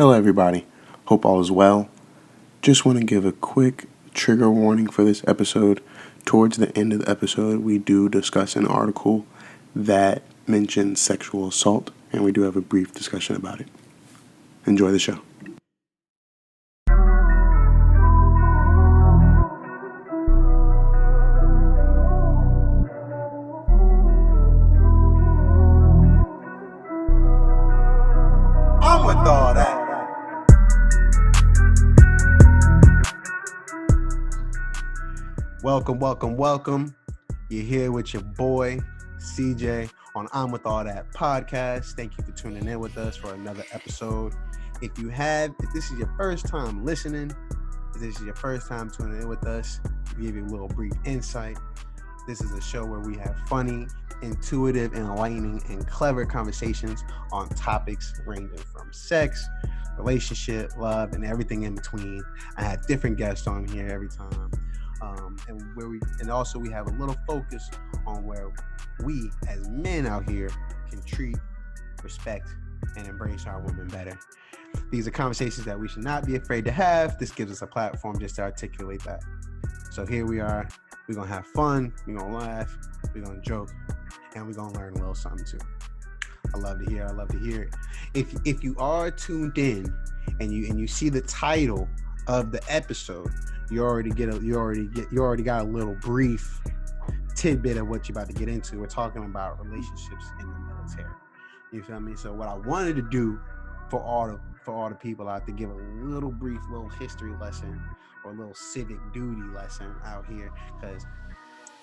Hello, everybody. Hope all is well. Just want to give a quick trigger warning for this episode. Towards the end of the episode, we do discuss an article that mentions sexual assault, and we do have a brief discussion about it. Enjoy the show. I'm with all that. Welcome. You're here with your boy, CJ, on I'm With All That podcast. Thank you for tuning in with us for another episode. If this is your first time listening, if this is your first time tuning in with us, to give you a little brief insight, this is a show where we have funny, intuitive, enlightening, and clever conversations on topics ranging from sex, relationship, love, and everything in between. I have different guests on here every time. And also we have a little focus on where we as men out here can treat, respect, and embrace our women better. These are conversations that we should not be afraid to have. This gives us a platform just to articulate that. So here we are. We're gonna have fun. We're gonna laugh. We're gonna joke, and we're gonna learn a little something too. I love to hear it. If you are tuned in and you see the title of the episode, you already got a little brief tidbit of what you're about to get into. We're talking about relationships in the military. You feel me? So what I wanted to do for all the people out to give a little brief little history lesson or a little civic duty lesson out here, because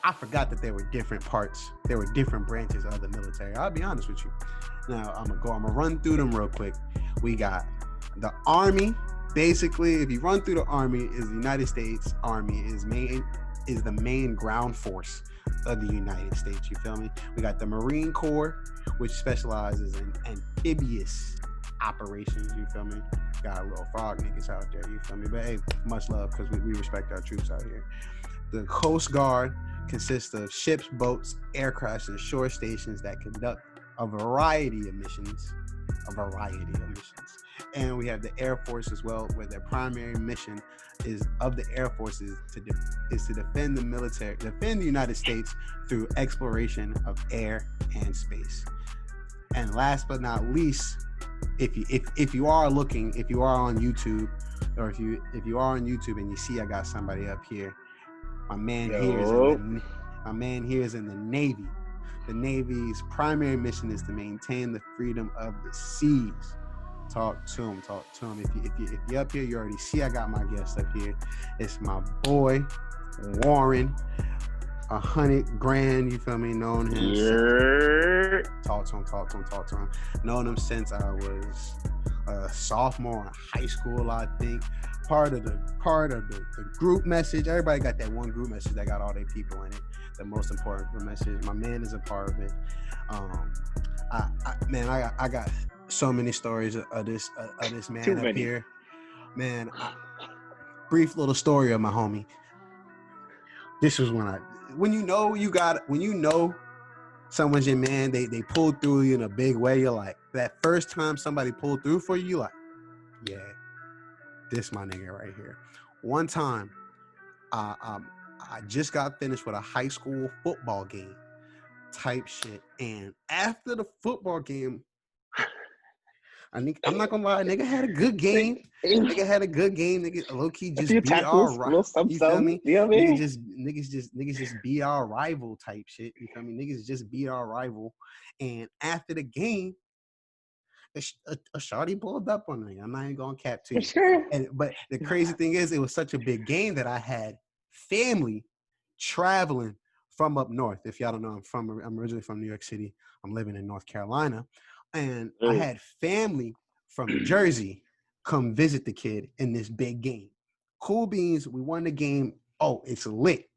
I forgot that there were different parts, there were different branches of the military. I'll be honest with you. Now I'm gonna run through them real quick. We got the Army. Basically, if you run through the Army, is the United States Army is the main ground force of the United States. You feel me? We got the Marine Corps, which specializes in amphibious operations. You feel me? Got a little frog niggas out there. You feel me? But hey, much love, because we respect our troops out here. The Coast Guard consists of ships, boats, aircrafts, and shore stations that conduct a variety of missions. And we have the Air Force as well, where their primary mission is to defend the United States through exploration of air and space. And last but not least, if you are on YouTube, or if you are on YouTube and you see I got somebody up here, my man here is in the Navy. The Navy's primary mission is to maintain the freedom of the seas. Talk to him. If you're up here, you already see I got my guest up here. It's my boy Warren, 100 grand. You feel me? Known him. Yeah. Talk to him. Known him since I was a sophomore in high school, I think. Part of the group message. Everybody got that one group message that got all their people in it. The most important group message. My man is a part of it. I got so many stories of this man Too up many. here. Man, brief little story of my homie. This was when you know someone's your man, they pulled through you in a big way. You're like, that first time somebody pulled through for you, like, yeah, this my nigga right here. One time, I just got finished with a high school football game type shit, and after the football game, I'm not gonna lie, nigga had a good game. Nigga low key just beat tackles, our, you feel me? You know what I mean? Niggas just beat our rival type shit. You feel me? Niggas just beat our rival, and after the game, a shawty pulled up on me. I'm not even gonna cap to you. But the crazy thing is, it was such a big game that I had family traveling from up north. If y'all don't know, I'm originally from New York City. I'm living in North Carolina, and I had family from Jersey come visit the kid in this big game. Cool beans. We won the game. Oh, it's lit.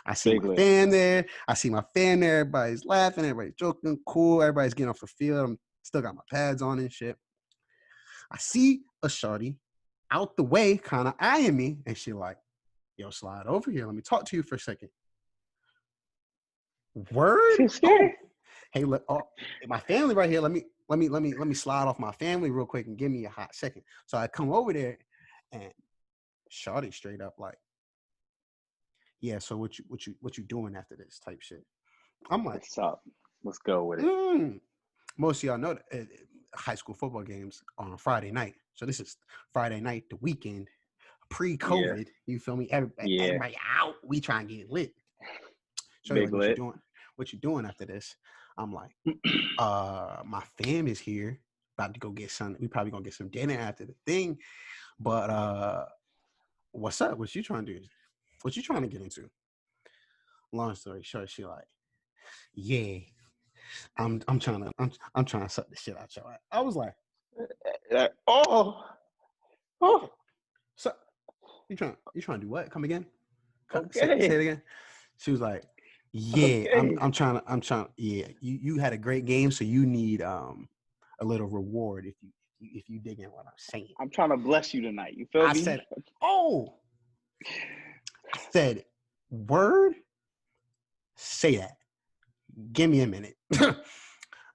I see my fan there. Everybody's laughing. Everybody's joking. Cool. Everybody's getting off the field. I'm still got my pads on and shit. I see a shorty out the way, kind of eyeing me, and she like, yo, slide over here. Let me talk to you for a second. Word? Oh. Hey, look, my family right here. Let let me slide off my family real quick and give me a hot second. So I come over there, and Shawty straight up like, yeah. So what you doing after this type shit? I'm like, What's up? Let's go with it. Most of y'all know that high school football games are on Friday night. So this is Friday night, the weekend, Yeah, pre-COVID. You feel me? yeah. Everybody out. We try and get lit. Shorty Big like, what you lit. doing? What you doing after this? I'm like, my fam is here. About to go get some. We probably gonna get some dinner after the thing. But what's up? What you trying to do? What you trying to get into? Long story short, she like, yeah, I'm trying to suck the shit out your ass. I was like, Oh, okay. oh, So you trying to do what? Come again? Say okay, it again. She was like, yeah, okay. I'm trying. Yeah, you had a great game, so you need a little reward if you dig in what I'm saying. I'm trying to bless you tonight. You feel I me? said, oh, I said, word, say that. Give me a minute.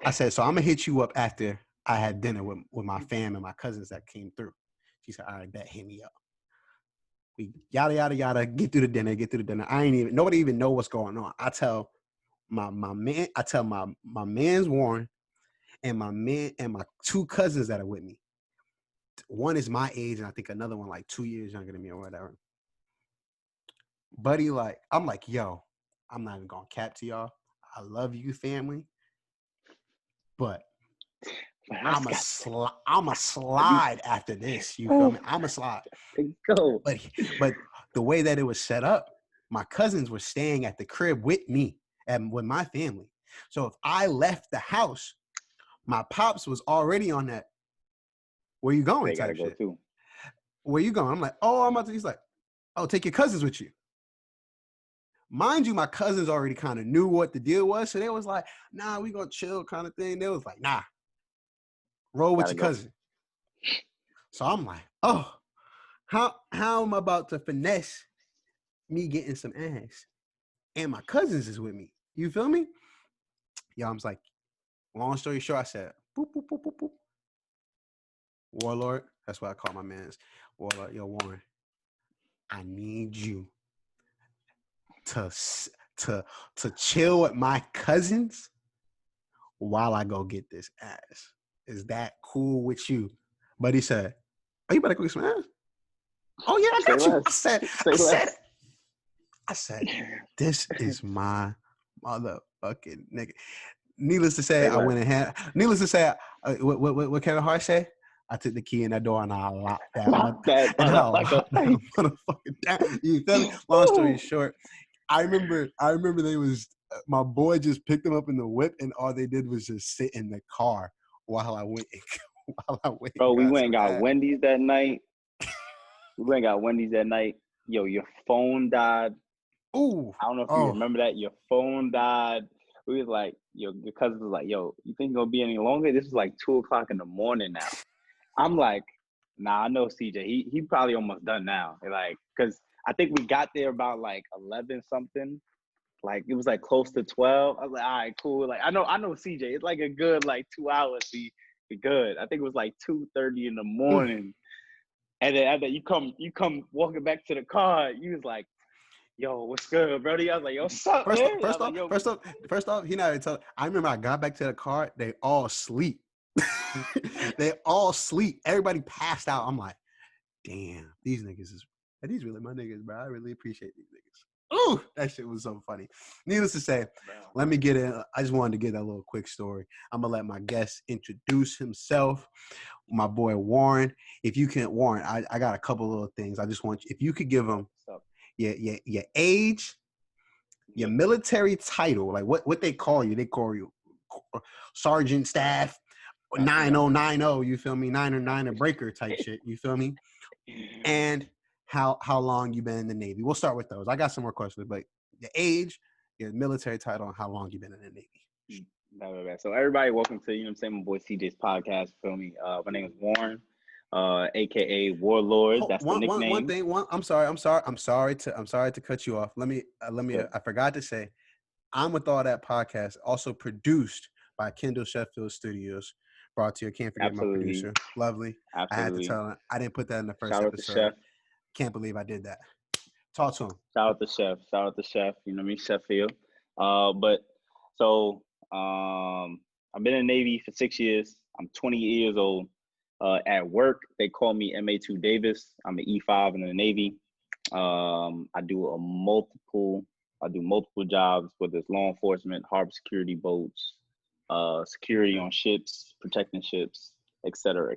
I said, so I'm gonna hit you up after I had dinner with my fam and my cousins that came through. She said, all right, bet, hit me up. We yada yada yada, get through the dinner. Nobody even know what's going on. I tell my man, I tell my man's Warren and my two cousins that are with me. One is my age, and I think another one like 2 years younger than me or whatever. Buddy, like, I'm like, yo, I'm not even gonna cap to y'all. I love you, family, but I'm a slide after this. You feel Oh, me? I'm a slide. go. But the way that it was set up, my cousins were staying at the crib with me and with my family. So if I left the house, my pops was already on that. Where you going? They gotta Type go shit. too. Where you going? I'm like, oh, I'm about to. He's like, oh, take your cousins with you. Mind you, my cousins already kind of knew what the deal was, so they was like, nah, we gonna chill, kind of thing. They was like, nah, roll with Gotta your go. cousin. So I'm like, oh, how am I about to finesse me getting some ass? And my cousins is with me. You feel me? Yo, I'm like, long story short, I said, boop, boop, boop, boop, boop. Warlord, that's what I call my man's Warlord. Yo, Warren, I need you to to to chill with my cousins while I go get this ass. Is that cool with you? But he said, oh, you better go get some ass. Oh yeah, I Say got you. less. Say less. I said, this is my motherfucking nigga. Needless to say, Say I less. went ahead. Needless to say, what Kevin Hart say? I took the key in that door and I locked that Lock that and mother I like a locked that fight. motherfucker down. You feel me? Long story short, I remember they was my boy just picked them up in the whip and all they did was just sit in the car while I went Bro, and we got went and some got ass. Wendy's that night. We went and got Wendy's that night. Yo, your phone died. Ooh, I don't know if you oh, remember that. Your phone died. We was like, your cousin was like, yo, you think it's gonna be any longer? This is like 2:00 in the morning now. I'm like, nah, I know CJ. He probably almost done now. Like, cause I think we got there about like 11 something. Like it was like close to 12. I was like, all right, cool. Like I know CJ. It's like a good like 2 hours. Be good. I think it was like 2:30 in the mm. morning. And then after you come walking back to the car, you was like, yo, what's good, Brody? I was like, yo, what's up, First, man? I first was like, off, yo, first off, he not even tell. I remember I got back to the car. They all sleep. They all sleep. Everybody passed out. I'm like, damn, these niggas are these really my niggas, bro. I really appreciate these niggas. Ooh, that shit was so funny. Needless to say, let me get in. I just wanted to get that little quick story. I'm gonna let my guest introduce himself. My boy Warren. If you can, Warren, I got a couple little things. I just want you, if you could give him what's up? your age, your Yeah. military title, like what they call you. They call you sergeant staff, Yeah. 9090. You feel me? 909 breaker type shit. You feel me? And how long you been in the Navy? We'll start with those. I got some more questions, but your age, your military title, and how long you been in the Navy. So everybody, welcome to my boy CJ's podcast. Feel me? My name is Warren, aka Warlord. That's the One nickname. thing. I'm sorry to cut you off. Let me. I forgot to say, I'm with all that podcast. Also produced by Kendall Sheffield Studios. Brought to you. Can't forget my Absolutely. producer. Lovely. I had to Absolutely. tell him. I didn't put that in the first Shout out to episode. Chef. Can't believe I did that. Talk to him. Shout out to Chef. Shout out to Chef. You know what I mean? Sheffield. But so I've been in the Navy for 6 years. I'm 20 years old. At work, they call me MA2 Davis. I'm an E5 in the Navy. I do multiple jobs, whether it's law enforcement, harbor security boats, security on ships, protecting ships, et cetera,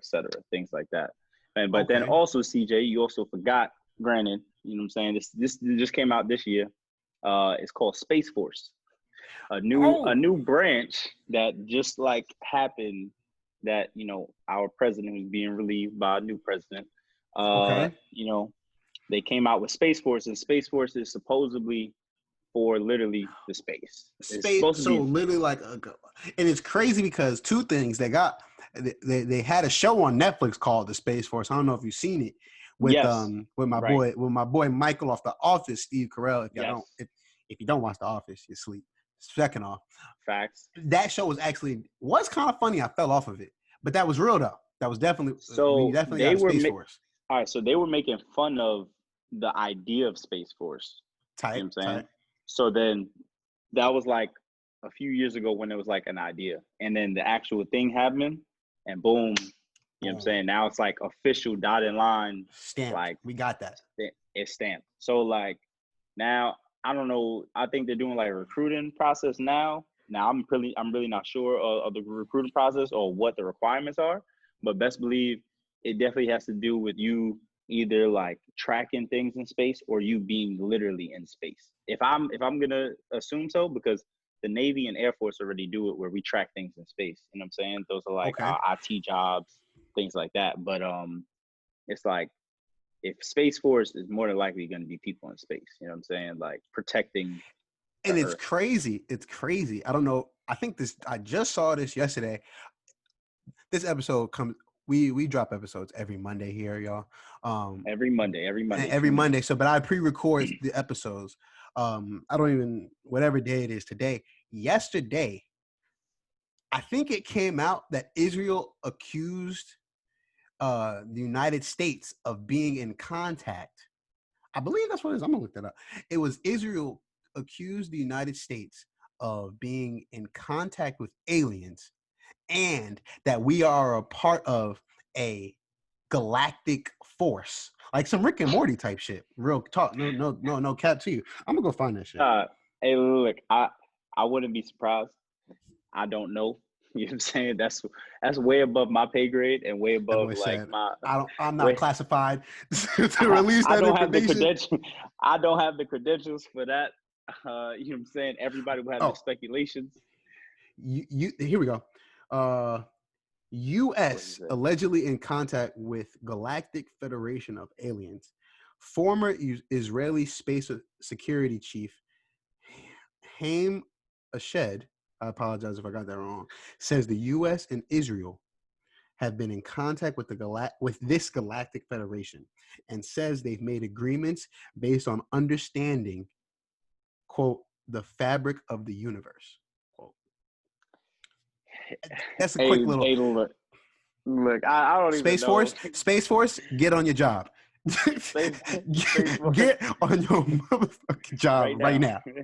things like that. And but then Okay. also, CJ, you also forgot, granted, you know what I'm saying? This just came out this year. It's called Space Force, a new branch that just like happened, that our president was being relieved by a new president. Okay. They came out with Space Force, and Space Force is supposedly for literally the space. It's Space. supposed to So be, literally, and it's crazy because two things they had a show on Netflix called The Space Force. I don't know if you've seen it yes, with right, my boy Michael off The Office, Steve Carell. yes, If you don't watch The Office, you sleep. Second off, facts. that show was kind of funny. I fell off of it, but that was real though. That was definitely we So definitely got a Space Force. all right, so they were making fun of the idea of Space Force. You Tight, know what I'm tight. saying? So then that was like a few years ago when it was like an idea. And then the actual thing happened, and boom, you know what I'm Boom. saying? Now it's like official dotted line, Stamped. like We got that. it's stamped. So like now I don't know. I think they're doing like a recruiting process now. Now I'm really not sure of the recruiting process or what the requirements are, but best believe it definitely has to do with you either like tracking things in space or you being literally in space. If I'm gonna assume so, because the Navy and Air Force already do it where we track things in space. You know what I'm saying? Those are like Okay. IT jobs, things like that. But it's like if Space Force is more than likely going to be people in space. You know what I'm saying? Like protecting the And it's Earth. crazy. It's crazy. I don't know. I just saw this yesterday. This episode comes. We drop episodes every Monday here, y'all. Every Monday, every Monday, Every tune in. Monday. So, but I pre-record the episodes. I don't even whatever day it is today. Yesterday, I think it came out that Israel accused the United States of being in contact. I believe that's what it is. I'm gonna look that up. It was Israel accused the United States of being in contact with aliens, and that we are a part of a galactic force, like some Rick and Morty type shit. Real talk. No cap to you. I'm gonna go find that shit. Uh, hey, look, I wouldn't be surprised. I don't know. You know what I'm saying? That's way above my pay grade and way That above boy like said, my I'm not way. classified to release I that don't have the information. credentials. I don't have the credentials for that. You know what I'm saying? Everybody will have their Oh, speculations. you here we go. What is U.S. it? allegedly in contact with Galactic Federation of Aliens. Former Israeli space security chief Haim Ashed, I apologize if I got that wrong, says the U.S. and Israel have been in contact with with this Galactic Federation, and says they've made agreements based on understanding, quote, the fabric of the universe. Quote. That's a quick little Hey, I don't even Space know. Force. Space Force, get on your job. Space Force Get on your motherfucking job right right now. now.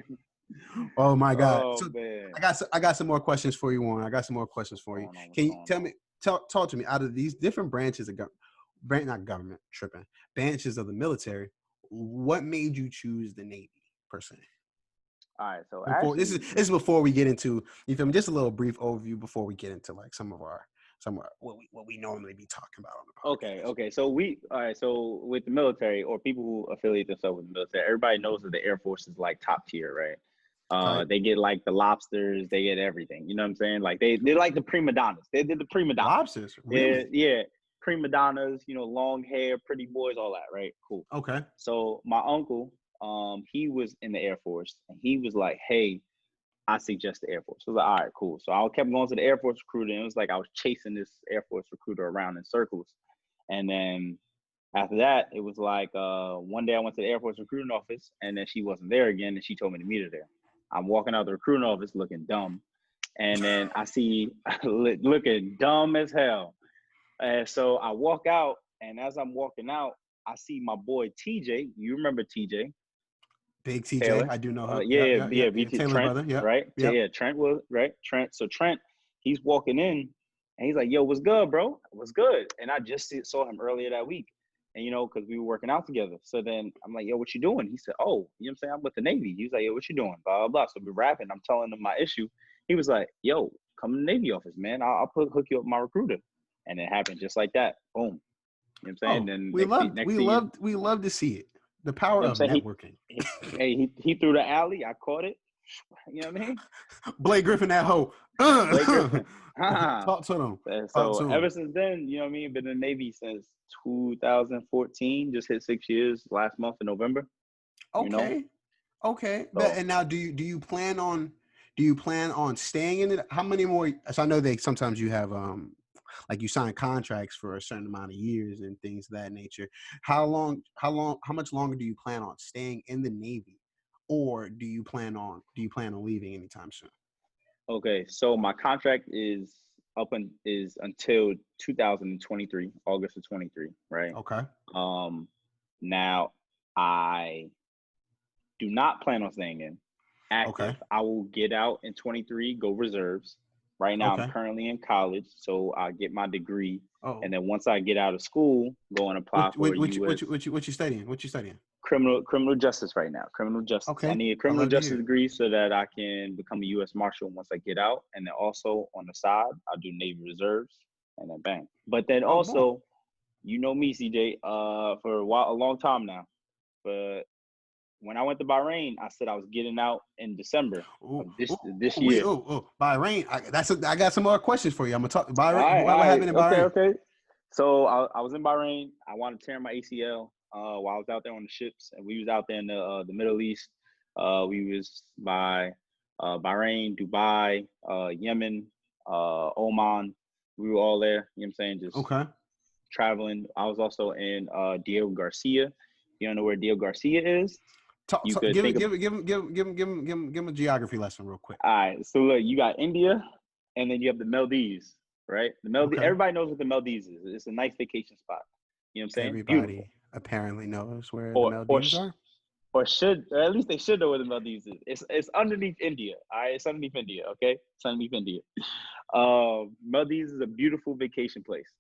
Oh my God. Oh So man, I got some more questions for you, Warren. I got some more questions for you. what's Can you going on? talk to me out of these different branches of not government tripping, branches of the military, what made you choose the Navy per se? All right, so Before actually, this is before we get into, you feel me, just a little brief overview before we get into like some of what we normally be talking about on the podcast. okay. So all right. So with the military or people who affiliate themselves with the military, everybody knows that the Air Force is like top tier, right? Tight. They get like the lobsters, they get everything. You know what I'm saying? Like they're like the prima donnas. They did the prima donnas. Lobsters, really? Yeah, prima donnas. Long hair, pretty boys, all that, right? Cool. Okay. So my uncle, he was in the Air Force, and he was like, "Hey, I suggest the Air Force." I was like, "All right, cool." So I kept going to the Air Force recruiter, and it was like I was chasing this Air Force recruiter around in circles. And then after that, it was like one day I went to the Air Force recruiting office, and then she wasn't there again, and she told me to meet her there. I'm walking out the recruiting office looking dumb, And then I see looking dumb as hell. And so I walk out, and as I'm walking out, I see my boy TJ. You remember TJ Big TJ, Taylor? I do know him. Yeah, yeah, yeah. Yeah. BT Taylor's Trent, brother. Yep, right? yep. Yeah, Trent was right. Trent. So Trent, he's walking in, and he's like, "Yo, what's good, bro? What's good?" And I just saw him earlier that week, and because we were working out together. So then I'm like, "Yo, what you doing?" He said, "Oh, you know what I'm saying? I'm with the Navy." He was like, "Yo, what you doing?" Blah blah blah. So we're rapping. I'm telling him my issue. He was like, "Yo, come to the Navy office, man. I'll hook you up with my recruiter." And it happened just like that. Boom. You know what I'm saying? Oh, Then we love to see it. The you power know what of I'm saying? networking. He threw the alley. I caught it. You know what I mean? Blake Griffin, that hoe. Blake Griffin. Talk to them. And Talk so to ever him. since then, you know what I mean? Been in the Navy since 2014. Just hit 6 years last month in November. You know? Okay. Okay. So And now, do you plan on staying in it? How many more? So I know they sometimes you have like you sign contracts for a certain amount of years and things of that nature. How much longer do you plan on staying in the Navy, or do you plan on leaving anytime soon? okay, so my contract is until 2023, August of 23, right? Okay. Now I do not plan on staying in Okay. active. I will get out in 23, go reserves. Right now, I'm Okay. currently in college, so I get my degree, and Oh, then once I get out of school, go and apply for a U.S. what you studying? What you studying? criminal justice right now. Criminal justice. I Okay. need a I criminal love to justice hear it. degree so that I can become a U.S. Marshal once I get out, and then also on the side, I'll do Navy Reserves, and then bang. But then Oh boy. also, you know me, CJ, for a long time now, but when I went to Bahrain, I said I was getting out in December Ooh, of this ooh, this we year. Bahrain. I got some more questions for you. I'm gonna talk All Bahrain. right, What all right, happened in okay, Bahrain? okay. So I was in Bahrain. I wanted to tear my ACL while I was out there on the ships, and we was out there in the Middle East. We was by Bahrain, Dubai, Yemen, Oman. We were all there. You know what I'm saying? Just Okay. traveling. I was also in Diego Garcia. You don't know where Diego Garcia is? You could think of Give him a geography lesson real quick. All right. So look, you got India, and then you have the Maldives, right? The Maldives. Okay. Everybody knows what the Maldives is. It's a nice vacation spot. You know what I'm saying? Beautiful. Everybody apparently knows where the Or or Maldives sh- are. or at least they should know where the Maldives is. It's underneath India. All right. It's underneath India. Okay. It's underneath India. Maldives is a beautiful vacation place.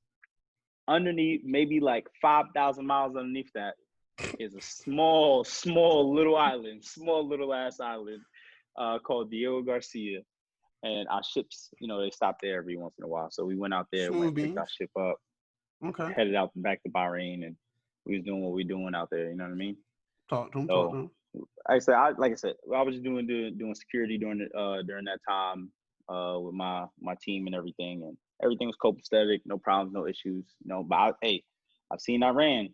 Underneath, maybe like 5,000 miles underneath that is a small little island, small little ass island, called Diego Garcia. And our ships, they stop there every once in a while. So we went out there, Smooth picked our beans. ship up, Okay. headed out back to Bahrain, and we was doing what we doing out there. You know what I mean? Talk to him. Talk to So him. like I said, I was just doing security during that time with my team and everything, and everything was copacetic, no problems, no issues. But I've seen Iran.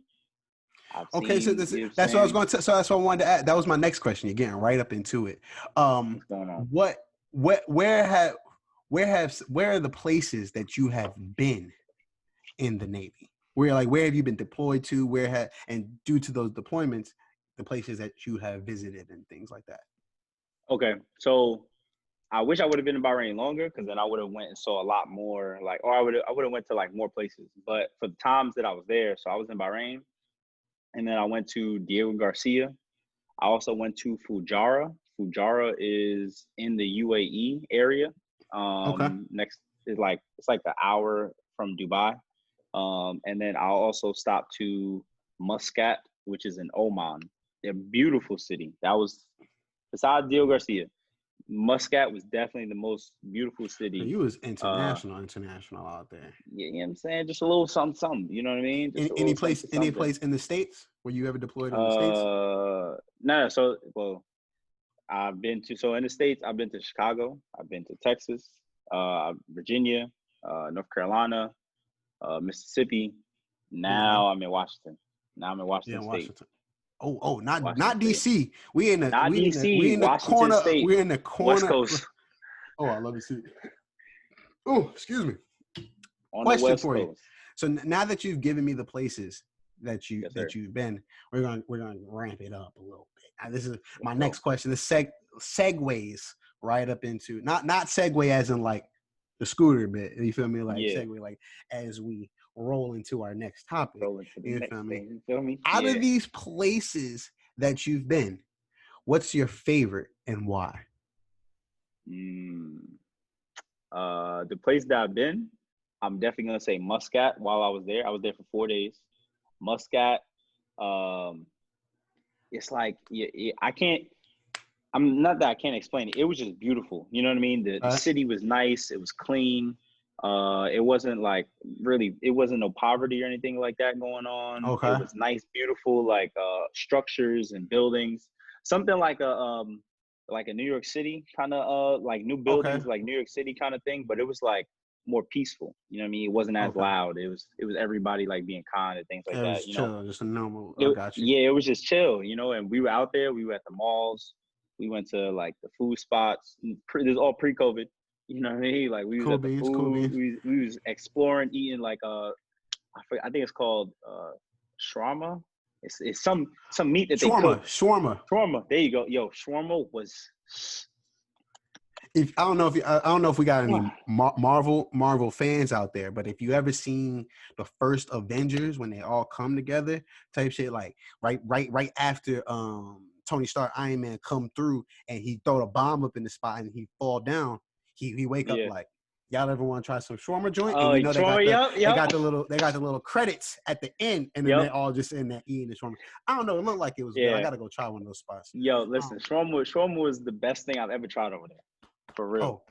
I've Okay, so seen, you know what I'm that's what I was saying? going to. So that's what I wanted to add. That was my next question. You're getting right up into it. What's going on? Where are the places that you have been in the Navy? Where have you been deployed to? And due to those deployments, the places that you have visited and things like that. Okay, so I wish I would have been in Bahrain longer, because then I would have went and saw a lot more, or I would have went to like more places. But for the times that I was there, so I was in Bahrain, and then I went to Diego Garcia. I also went to Fujairah. Fujairah is in the UAE area. Okay. Next is it's like an hour from Dubai. And then I'll also stop to Muscat, which is in Oman. A beautiful city. That was, besides Diego Garcia, Muscat was definitely the most beautiful So city. you was Uh, international out there. you know what I'm saying? Just a little something, something. You know what I mean? Just a Any little place, something, something. in the States? Were you ever deployed in the States? No. So, well, so in the States, I've been to Chicago, I've been to Texas, Virginia, North Carolina, Mississippi. Okay. Now I'm in Washington. Now I'm in Yeah, Washington State. Washington. Oh, Washington not State. DC. We in Not DC, the Washington corner. State, We're in the West corner. Coast, Oh, I love to see. Oh, excuse me. on the Question West for you. Coast. So now that you've given me the places that Yes, sir. you've been, we're going to ramp it up a little bit. Now, this is my Let's next go. question. The segues right up into not segue as in like the scooter bit. You feel me? Like Yeah. segue like as we roll into our next topic. Rolling to the You next feel me? thing. You feel me? Out Yeah. of these places that you've been, what's your favorite and why? Mm. The place that I've been, I'm definitely gonna say Muscat. While I was there, I was there for 4 days. Muscat. Um, it's like I can't. I'm not that I can't explain it. It was just beautiful. You know what I mean? The All right. city was nice. It was clean. It wasn't like really. It wasn't no poverty or anything like that going on. It Okay. was nice, beautiful, like structures and buildings. Something like a New York City kind of like new Okay. buildings, like New York City kind of thing. But it was like more peaceful. You know what I mean? It wasn't as Okay. loud. It was everybody like being kind and things like It was that. You know. chill, just a normal. I got you. Yeah, it was just chill, you know. And we were out there. We were at the malls. We went to like the food spots. This is all pre-COVID. You know what I mean? Like we was Cool at the beans. Cool food. beans. We was exploring, eating like I think it's called shawarma. It's some meat that they Shawarma. cook. Shawarma. Shawarma. There you go. Yo, shawarma was. If I don't know if I don't know if we got any Marvel fans out there, but if you ever seen the first Avengers when they all come together, type shit, like right after Tony Stark Iron Man come through and he throw the bomb up in the spot and he fall down, he wake up Yeah. like, y'all ever want to try some shawarma joint? And Oh, you know shawarma. Yep. Yep. they got the little credits at the end, and then they Yep. all just in there eating the shawarma. I don't know, it looked like it was good. I Yeah. gotta go try one of those spots. Yo, listen, shawarma was the best thing I've ever tried over there. For real. Oh,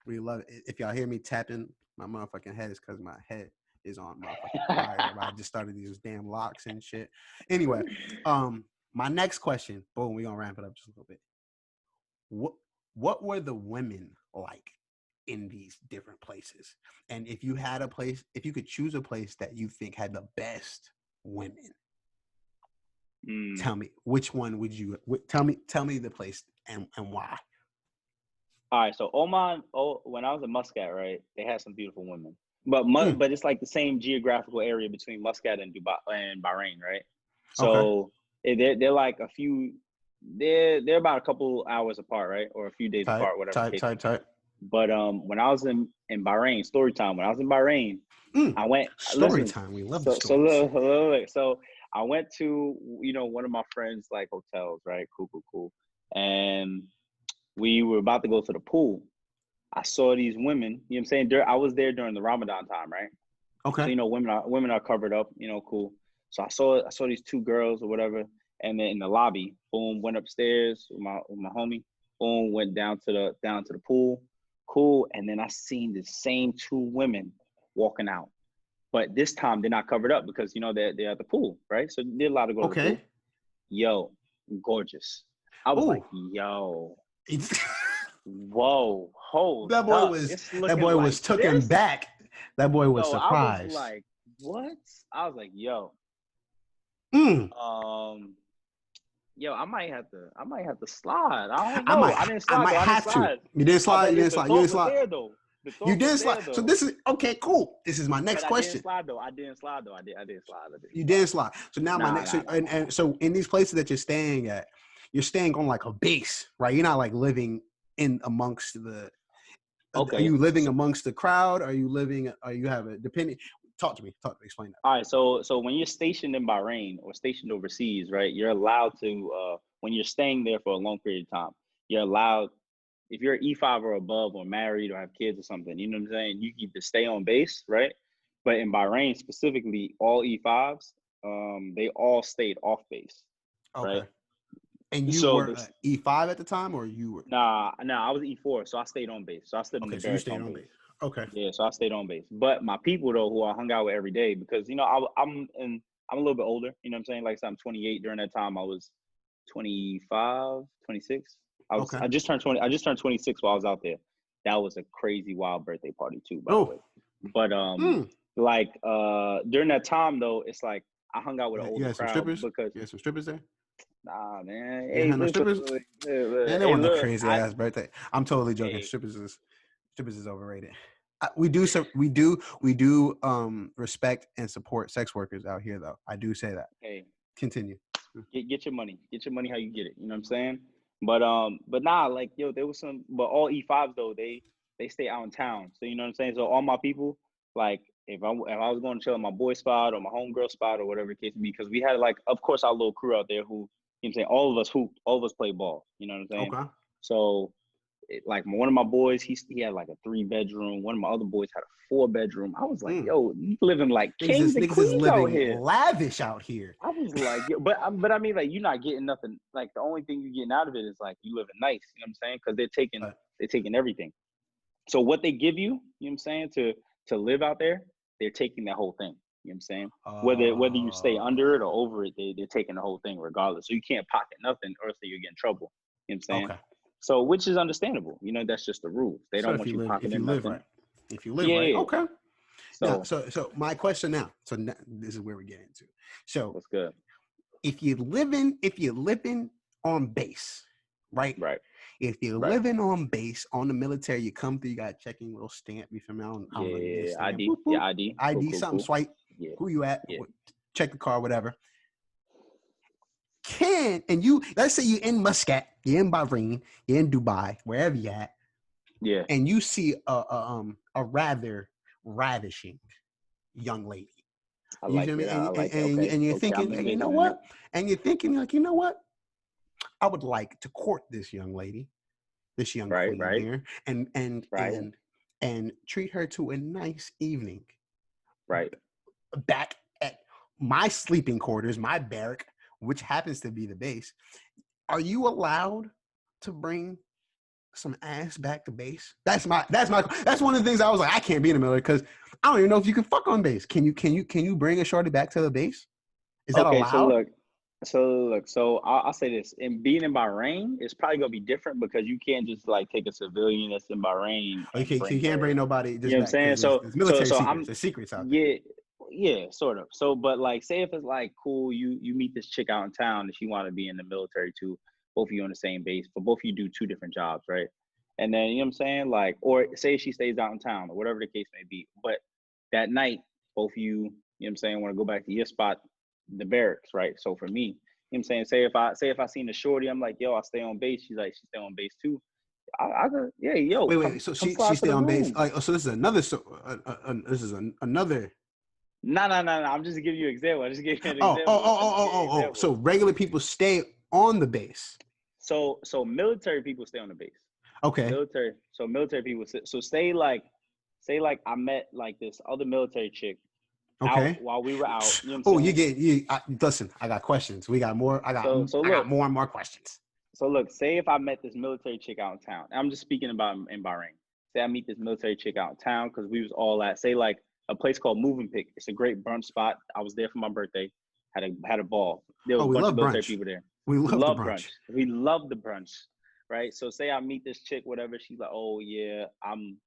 we love it. If y'all hear me tapping my motherfucking head, it's because my head is on motherfucking fire. I just started these damn locks and shit. Anyway, my next question. Boom, we gonna ramp it up just a little bit. What were the women like in these different places? And if you had a place, if you could choose a place that you think had the best women, tell me which one would you tell me the place and why. All right, so when I was in Muscat, right, they had some beautiful women, but but it's like the same geographical area between Muscat and Dubai and Bahrain, right? Okay. So they're like they're about a couple hours apart, right, or a few days apart, whatever the case may be. Type. But when I was in Bahrain, story time. When I was in Bahrain, I went. Story Listen, time. We love the so stories. look, so I went to one of my friends' like hotels, right? Cool, and we were about to go to the pool. I saw these women, you know what I'm saying? I was there during the Ramadan time, right? Okay. So, women are covered up, cool. So I saw these two girls or whatever, and then in the lobby, boom, went upstairs with my homie, boom, went down to the pool, cool. And then I seen the same two women walking out. But this time they're not covered up because they're at the pool, right? So they're allowed to go to the pool. Yo, gorgeous. I was like, yo. Whoa, hold that boy up. was It's that looking boy like was taken this. back. That boy was So I was surprised. like, what? I was like, yo. Yo, I might have to slide. I don't know. I didn't slide though. I didn't have to. slide. You didn't slide. But You didn't the slide. You thought didn't was slide. there though. The You thought was didn't there slide. So though. this is okay. Cool. This is my next But I question. didn't slide though. I didn't slide though. I didn't slide. You didn't slide. So now my next. Nah. And so in these places that you're staying at, you're staying on like a base, right? You're not like living in amongst the. Okay. Are you living amongst the crowd? Are you living? Are you have a depending? Talk to me. Explain that. All right. So when you're stationed in Bahrain or stationed overseas, right? You're allowed to when you're staying there for a long period of time, you're allowed. If you're E5 or above or married or have kids or something, you know what I'm saying? You can just stay on base, right? But in Bahrain specifically, all E5s, they all stayed off base, Okay. right? And you So were E5 at the time, or you were? Nah, I was E4, so I stayed on base. So I stood in the Okay, so you barracks stayed on on base. base. Okay. Yeah, so I stayed on base. But my people though, who I hung out with every day, because I'm a little bit older. You know what I'm saying? Like I said, I'm 28. During that time, I was 25, 26. Okay. I just turned 20. I just turned 26 while I was out there. That was a crazy wild birthday party too, by the Oh. way. But during that time though, it's like I hung out with an older You had some crowd strippers? because You had some strippers there? nah, man. You Hey, had no listen, strippers? look, Man, they hey, want no look. crazy ass birthday. I'm totally joking. Hey, Strippers is overrated. We do respect and support sex workers out here though. I do say that. hey, Continue. get your money. Get your money how you get it. You know what I'm saying? But nah, like yo, there was some, but all E5s though, they stay out in town. So you know what I'm saying. So all my people, like if I was going to chill at my boy spot or my homegirl spot or whatever the case may be, because we had like, of course, our little crew out there who, you know what I'm saying, all of us hooped, all of us play ball. You know what I'm saying. Okay. So like one of my boys, he had like a 3-bedroom. One of my other boys had a 4-bedroom. I was like, yo, you living like kings and Niggas is queens out living here. lavish out here. I was like, yo, but I mean, like, you're not getting nothing. Like, the only thing you're getting out of it is like you living nice. You know what I'm saying? Because they're taking everything. So what they give you, you know what I'm saying, to live out there, they're taking that whole thing. You know what I'm saying? Whether you stay under it or over it, they're taking the whole thing regardless. So you can't pocket nothing, or else you get in trouble. You know what I'm saying? Okay. So which is understandable. You know, that's just the rules. They So don't want you pocketing nothing. right. If you live right, okay. So So my question now. So this is where we get into. So what's good? If you're living on base, right? Right. If you're living on base on the military, you come through, you got a checking little stamp. You feel me? I don't know. Yeah, Stamp. ID. Boop, boop. Yeah, ID. ID, cool, something, cool. swipe. Yeah. Who you at? Yeah. Check the car, whatever. Let's say you're in Muscat, you're in Bahrain, you're in Dubai, wherever you're at. Yeah. And you see a rather ravishing young lady. I like it. I like it. Okay. And you're thinking, I'm you know what? And you're thinking, like, you know what? I would like to court this young lady, this young queen here, and treat her to a nice evening. Right. Back at my sleeping quarters, my barrack, which happens to be the base. Are you allowed to bring some ass back to base? That's one of the things I was like, I can't be in the military because I don't even know if you can fuck on base. Can you bring a shorty back to the base? Is that allowed? So I'll say this: in being in Bahrain, it's probably gonna be different because you can't just like take a civilian that's in Bahrain and you can't bring nobody. You know what I'm saying? So it's military secrets. There's secrets out there. Yeah, sort of. So, but like, say if it's like cool, you meet this chick out in town and she want to be in the military too. Both of you on the same base, but both of you do 2 different jobs, right? And then you know what I'm saying, like, or say she stays out in town or whatever the case may be. But that night, both of you, you know what I'm saying, want to go back to your spot, the barracks, right? So for me, you know what I'm saying, say if I seen the shorty, I'm like, yo, I stay on base. She's like, she stay on base too. I go, yeah, yo. Wait. So she stay on base. Like, so this is another. This is another. No. I'm just giving you an example. I just gave you an example. So regular people stay on the base. So military people stay on the base. Okay. Military people. So say like I met like this other military chick. Okay. Out while we were out. You know what I'm saying? Listen. I got questions. We got more. I got more and more questions. So look, say if I met this military chick out in town. I'm just speaking about in Bahrain. Say I meet this military chick out in town because we was all at like a place called Move and Pick. It's a great brunch spot. I was there for my birthday. Had a ball. There was a bunch of military people there. We love brunch. We love the brunch, right? So say I meet this chick, whatever. She's like, oh yeah, I'm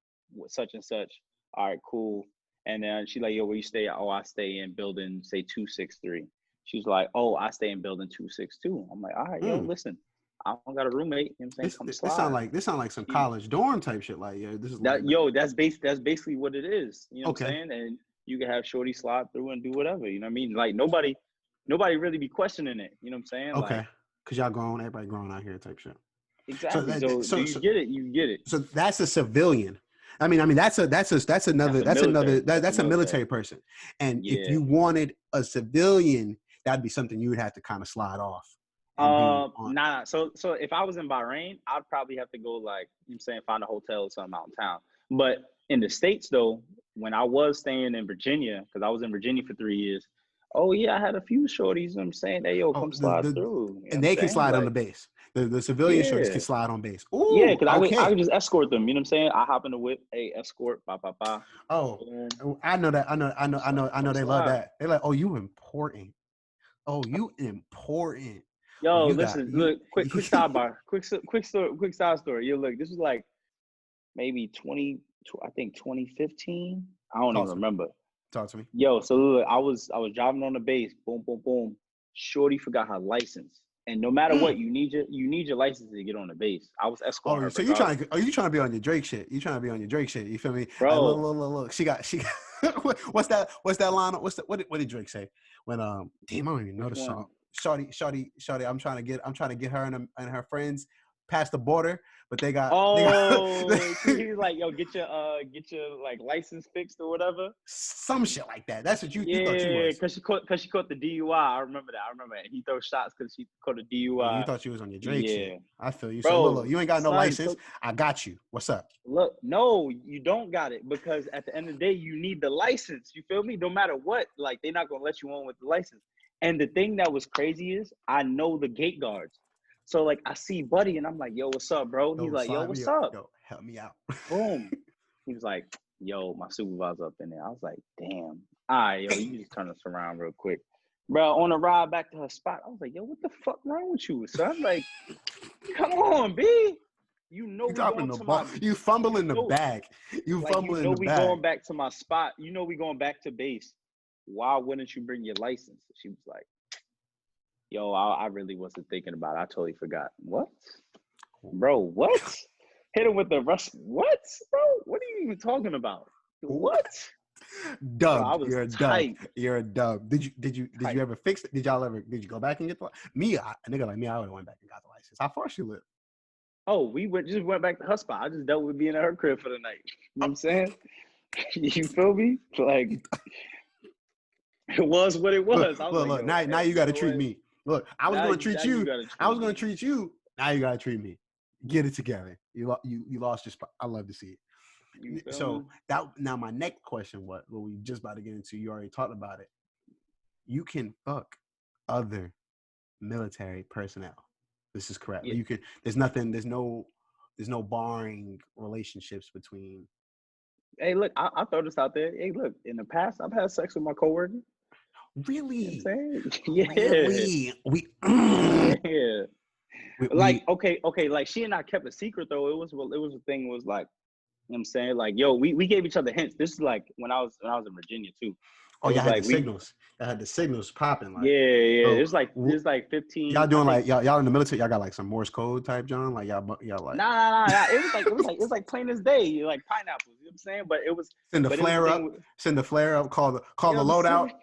such and such. All right, cool. And then she's like, yo, where you stay? Oh, I stay in building, say 263. She's like, oh, I stay in building 262. I'm like, all right, yo, listen. I don't got a roommate. You know what I'm saying? This sound like some college dorm type shit. Like, yeah, this is that's basically what it is. You know what I'm saying? And you can have shorty slide through and do whatever. You know what I mean? Like nobody really be questioning it. You know what I'm saying? Okay. Because y'all grown, everybody grown out here type shit. Exactly. So you get it. You get it. So that's a civilian. I mean, that's a military person. And if you wanted a civilian, that'd be something you would have to kind of slide off. Nah. So if I was in Bahrain, I'd probably have to go like, you know what I'm saying, find a hotel or something out in town. But in the States though, when I was staying in Virginia, because I was in Virginia for 3 years, oh yeah, I had a few shorties, you know what I'm saying? Hey, yo, come slide through. You know and they can slide on the base. The civilian shorties can slide on base. Ooh, yeah, because I could just escort them, you know what I'm saying? I hop in the whip, hey, escort, ba. Oh, I know that. I know they love that. They're like, oh, you important. Oh, you important. Yo, listen, look, quick sidebar, quick side story. Yo, look, this was like maybe 2015. I don't even remember. Talk to me. Yo, so look, I was driving on the base, boom, boom, boom. Shorty forgot her license, and no matter what, you need your license to get on the base. I was escorting her. So you trying to be on your Drake shit? You trying to be on your Drake shit? You feel me, bro? Look. She got. What's that line? What did Drake say when damn, I don't even know the song. shorty. I'm trying to get her and her friends past the border, but they got Oh, he's like, yo, get your like license fixed or whatever. some shit like that. That's what you thought you Yeah, was. cause she caught the DUI. I remember that. I remember that. He throws shots because she caught a Oh, you DUI. thought you was on your Drake Yeah, shit. I feel you. So look, bro, you ain't got no son. license. So I got you. What's up? look, no, you don't got it because at the end of the day, you need the license. You feel me? No matter what, like they're not gonna let you on with the license. And the thing that was crazy is I know the gate guards. So like I see Buddy and I'm like, yo, what's up, bro? He's Yo, like, yo, slide me what's up. up? Yo, help me out. Boom. He was like, yo, my supervisor up in there. I was like, damn. All right, yo, you just turn us around real quick. Bro, on the ride back to her spot, I was like, yo, what the fuck wrong with you, son? Like, come on, B. You know You we dropping going the to ball. my You fumbling the know, bag. You like fumbling the we bag. going back to my spot. You know we going back to base. Why wouldn't you bring your license? She was like, yo, I really wasn't thinking about it. I totally forgot. What? Bro, what? Hit him with the rush. What? Bro, what are you even talking about? What? Bro, I Dubbed. was You're a dub. tight. You're a dub. Did you Tight. ever fix it? Did you go back and get the me? A nigga like me, I would have went back and got the license. How far she live? Oh, just went back to her spot. I just dealt with being at her crib for the night. You know what I'm saying? You feel me? Like it was what it was. I was like, Look. yo, Now you you got to know treat what? me. Look, I was Now, going to treat now you you. gotta I was treat going to me. treat you. Now you got to treat me. Get it together. You lost your spot. I love to see You it. feel So me? that now my next question, what we just about to get into, you already talked about it. You can fuck other military personnel. This is correct. Yeah. You can. There's no barring relationships between. Hey, look, I throw this out there. Hey, look, in the past, I've had sex with my coworker. You Really, know what I'm saying? Yeah. really, we, Yeah. Like, we. okay, like she and I kept a secret though. It was a thing was like, you know what I'm saying? Like, yo, we gave each other hints. This is like when I was in Virginia too. Oh, It y'all was had the like signals. Y'all had the signals popping. Like, yeah. so It's like y'all 15, I doing think. like y'all in the military. Y'all got like some Morse code type, John. Like y'all like Nah. It was like plain as day, like pineapples. You know what I'm saying? send the But it was a flare up. thing. Send the flare up. Call the You know what I'm loadout. saying?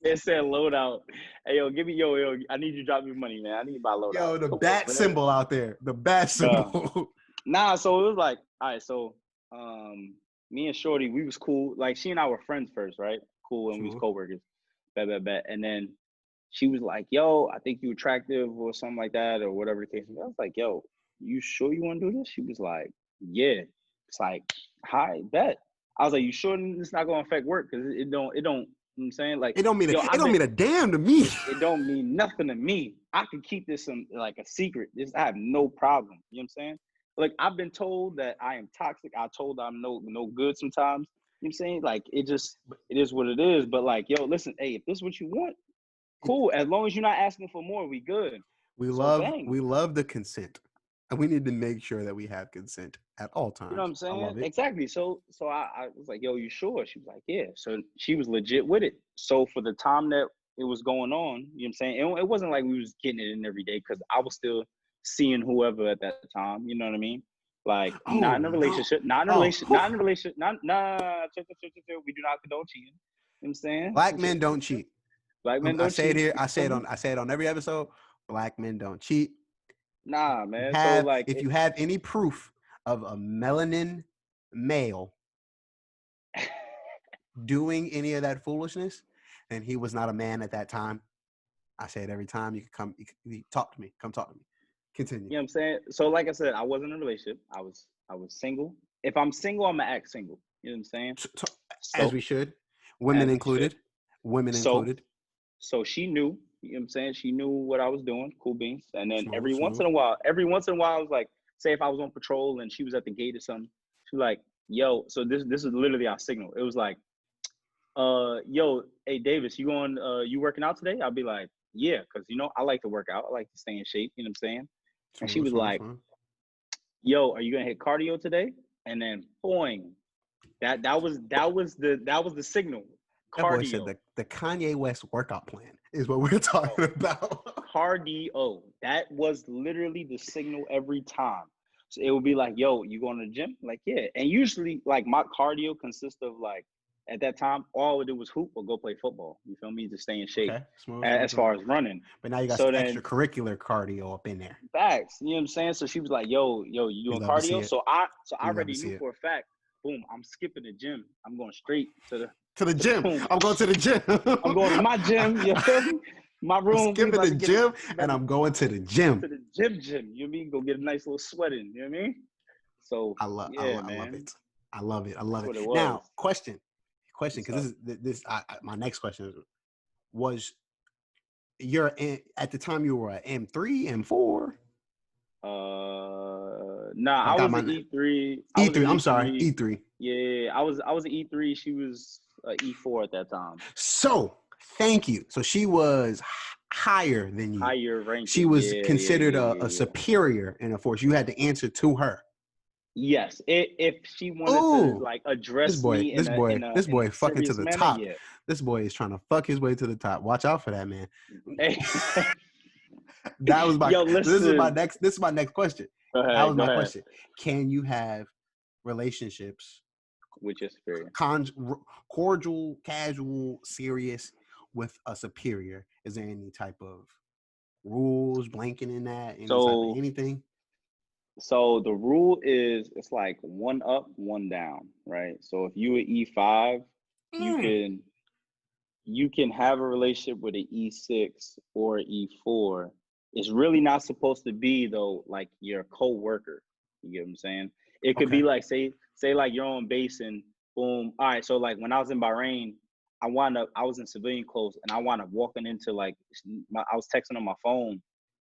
It said loadout. Hey yo, give me yo. I need you to drop me money, man. I need to buy loadout. Yo, the Come on, bat man. symbol out there. The bat symbol. Nah, so it was like, all right, so me and Shorty, we was cool. Like she and I were friends first, right? Cool, and we was Sure. coworkers. Bet. And then she was like, yo, I think you attractive or something like that, or whatever the case is. I was like, yo, you sure you want to do this? She was like, yeah. It's like, hi, bet. I was like, you sure it's not gonna affect work? Because it don't, you know what I'm saying? Like, It don't mean yo, it don't mean a damn to me. it don't mean nothing to me. I can keep this like a secret. I have no problem. You know what I'm saying? Like I've been told that I am toxic. I told I'm no good sometimes. You know what I'm saying? Like it is what it is. But like, yo, listen, hey, if this is what you want, cool. As long as you're not asking for more, we good. So bang. We love the consent. And we need to make sure that we have consent at all You know what times. I'm I saying? love it. Exactly. So I was like, yo, you sure? She was like, yeah. So she was legit with it. So for the time that it was going on, you know what I'm saying? It wasn't like we was getting it in every day because I was still seeing whoever at that time. You know what I mean? Like not Oh in a no. relationship, not in a Oh, relationship, not in a relationship, we do not condone cheating. You know what I'm saying? black men don't cheat. Black men I don't say it cheat. here. You feel me? I say it on every episode. Black men don't cheat. Nah, man. So like If you have any proof of a melanin male doing any of that foolishness, then he was not a man at that time. I say it every time. You can come, you talk to me. Come talk to me. Continue. you know what I'm saying? So like I said, I wasn't in a relationship. I was single. If I'm single, I'm gonna act single. You know what I'm saying? As So we should, women as I should. included. Women So included. so she knew, you know what I'm saying? She knew what I was doing, cool beans. And then Smooth, smooth. every once in a while, I was like, say if I was on patrol and she was at the gate or something, she was like, yo, so this is literally our signal. It was like, yo, hey Davis, you working out today? I'll be like, yeah, because I like to work out. I like to stay in shape, you know what I'm saying? And she Smooth, was smooth, like, smooth. yo, are you gonna hit cardio today? And then boing. That was the signal. That boy said Cardio. the Kanye West workout plan is what we're talking about. Cardio. That was literally the signal every time. So it would be like, yo, you going to the gym? Like, yeah. And usually like my cardio consists of like at that time, all I would do was hoop or go play football. You feel me? To stay in shape Okay, as far as running. But now you got So some then extracurricular cardio up in there. facts, you know what I'm saying? So she was like, yo, you We doing love to see cardio? it. So I We love to already see knew it. for a fact, boom, I'm skipping the gym. I'm going straight to the the gym. boom. I'm going to the gym. I'm going to my gym, you feel me? My I'm room, we skipping about the to get it. gym About and to I'm going to the go gym. to the gym, you know what I mean? Go get a nice little sweat in, you know what I mean? So I love man, it. I love it. that's what it was. Now, question, What's because this up? my next question was you're at the time you were at M3, M4. Nah, I I got was my an E3. I was an E3. I'm sorry, E3. E3. Yeah, I was an E3. She was E4 at that time. So thank you. So she was higher than you. Higher ranking. She was Yeah, considered yeah. a superior in a force. You had to answer to her. Yes, if she wanted to like address me in this boy a fucking to serious the manner, top. yeah. This boy is trying to fuck his way to the top. Watch out for that, man. Hey. That was my. Yo, listen. This is my next question. Go ahead. That was my question. Can you have relationships with your superior? Cordial, casual, serious with a superior? Is there any type of rules blanking in that? Any type of anything? So the rule is it's like one up, one down, right? So if you an E5, you can have a relationship with an E6 or E4. It's really not supposed to be though like your co-worker. You get what I'm saying? It could be like say like you're on base and boom. All right, so like when I was in Bahrain, I was in civilian clothes and I wound up walking into like I was texting on my phone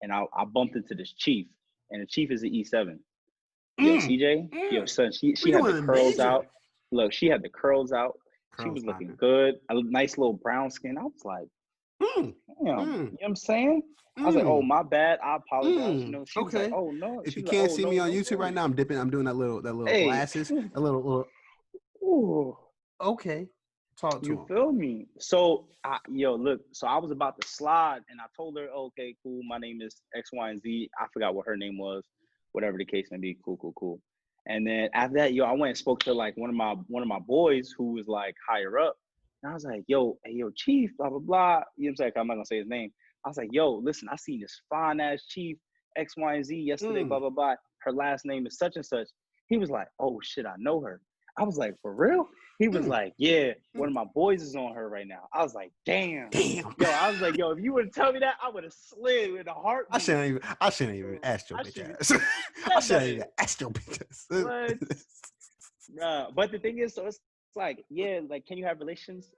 and I bumped into this chief and the chief is an E7. Yo, CJ, yo, son, she had the curls out. Look, she had the curls out. She was looking good. A nice little brown skin. I was like, damn, you know what I'm saying? I was like, oh, my bad. I apologize. You know, she was like, oh no. If you was can't like, see me on YouTube right now, I'm doing that little glasses, a little. Ooh. Okay, talk to him. You feel me? So, look. So I was about to slide, and I told her, okay, cool. My name is X, Y, and Z. I forgot what her name was. Whatever the case may be. Cool. And then after that, I went and spoke to like one of my boys who was like higher up. And I was like, hey, chief, blah, blah, blah. You know what I'm saying? I'm not gonna say his name. I was like, yo, listen, I seen this fine ass chief, X, Y, and Z yesterday, blah, blah, blah. Her last name is such and such. He was like, oh shit, I know her. I was like, for real? He was like, yeah, one of my boys is on her right now. I was like, damn. Yo, I was like, yo, if you would have told me that, I would have slid with a heartbeat. I shouldn't even ask your bitch ass. I shouldn't even ask your bitch ass. But the thing is, so it's like, yeah, like, can you have relations?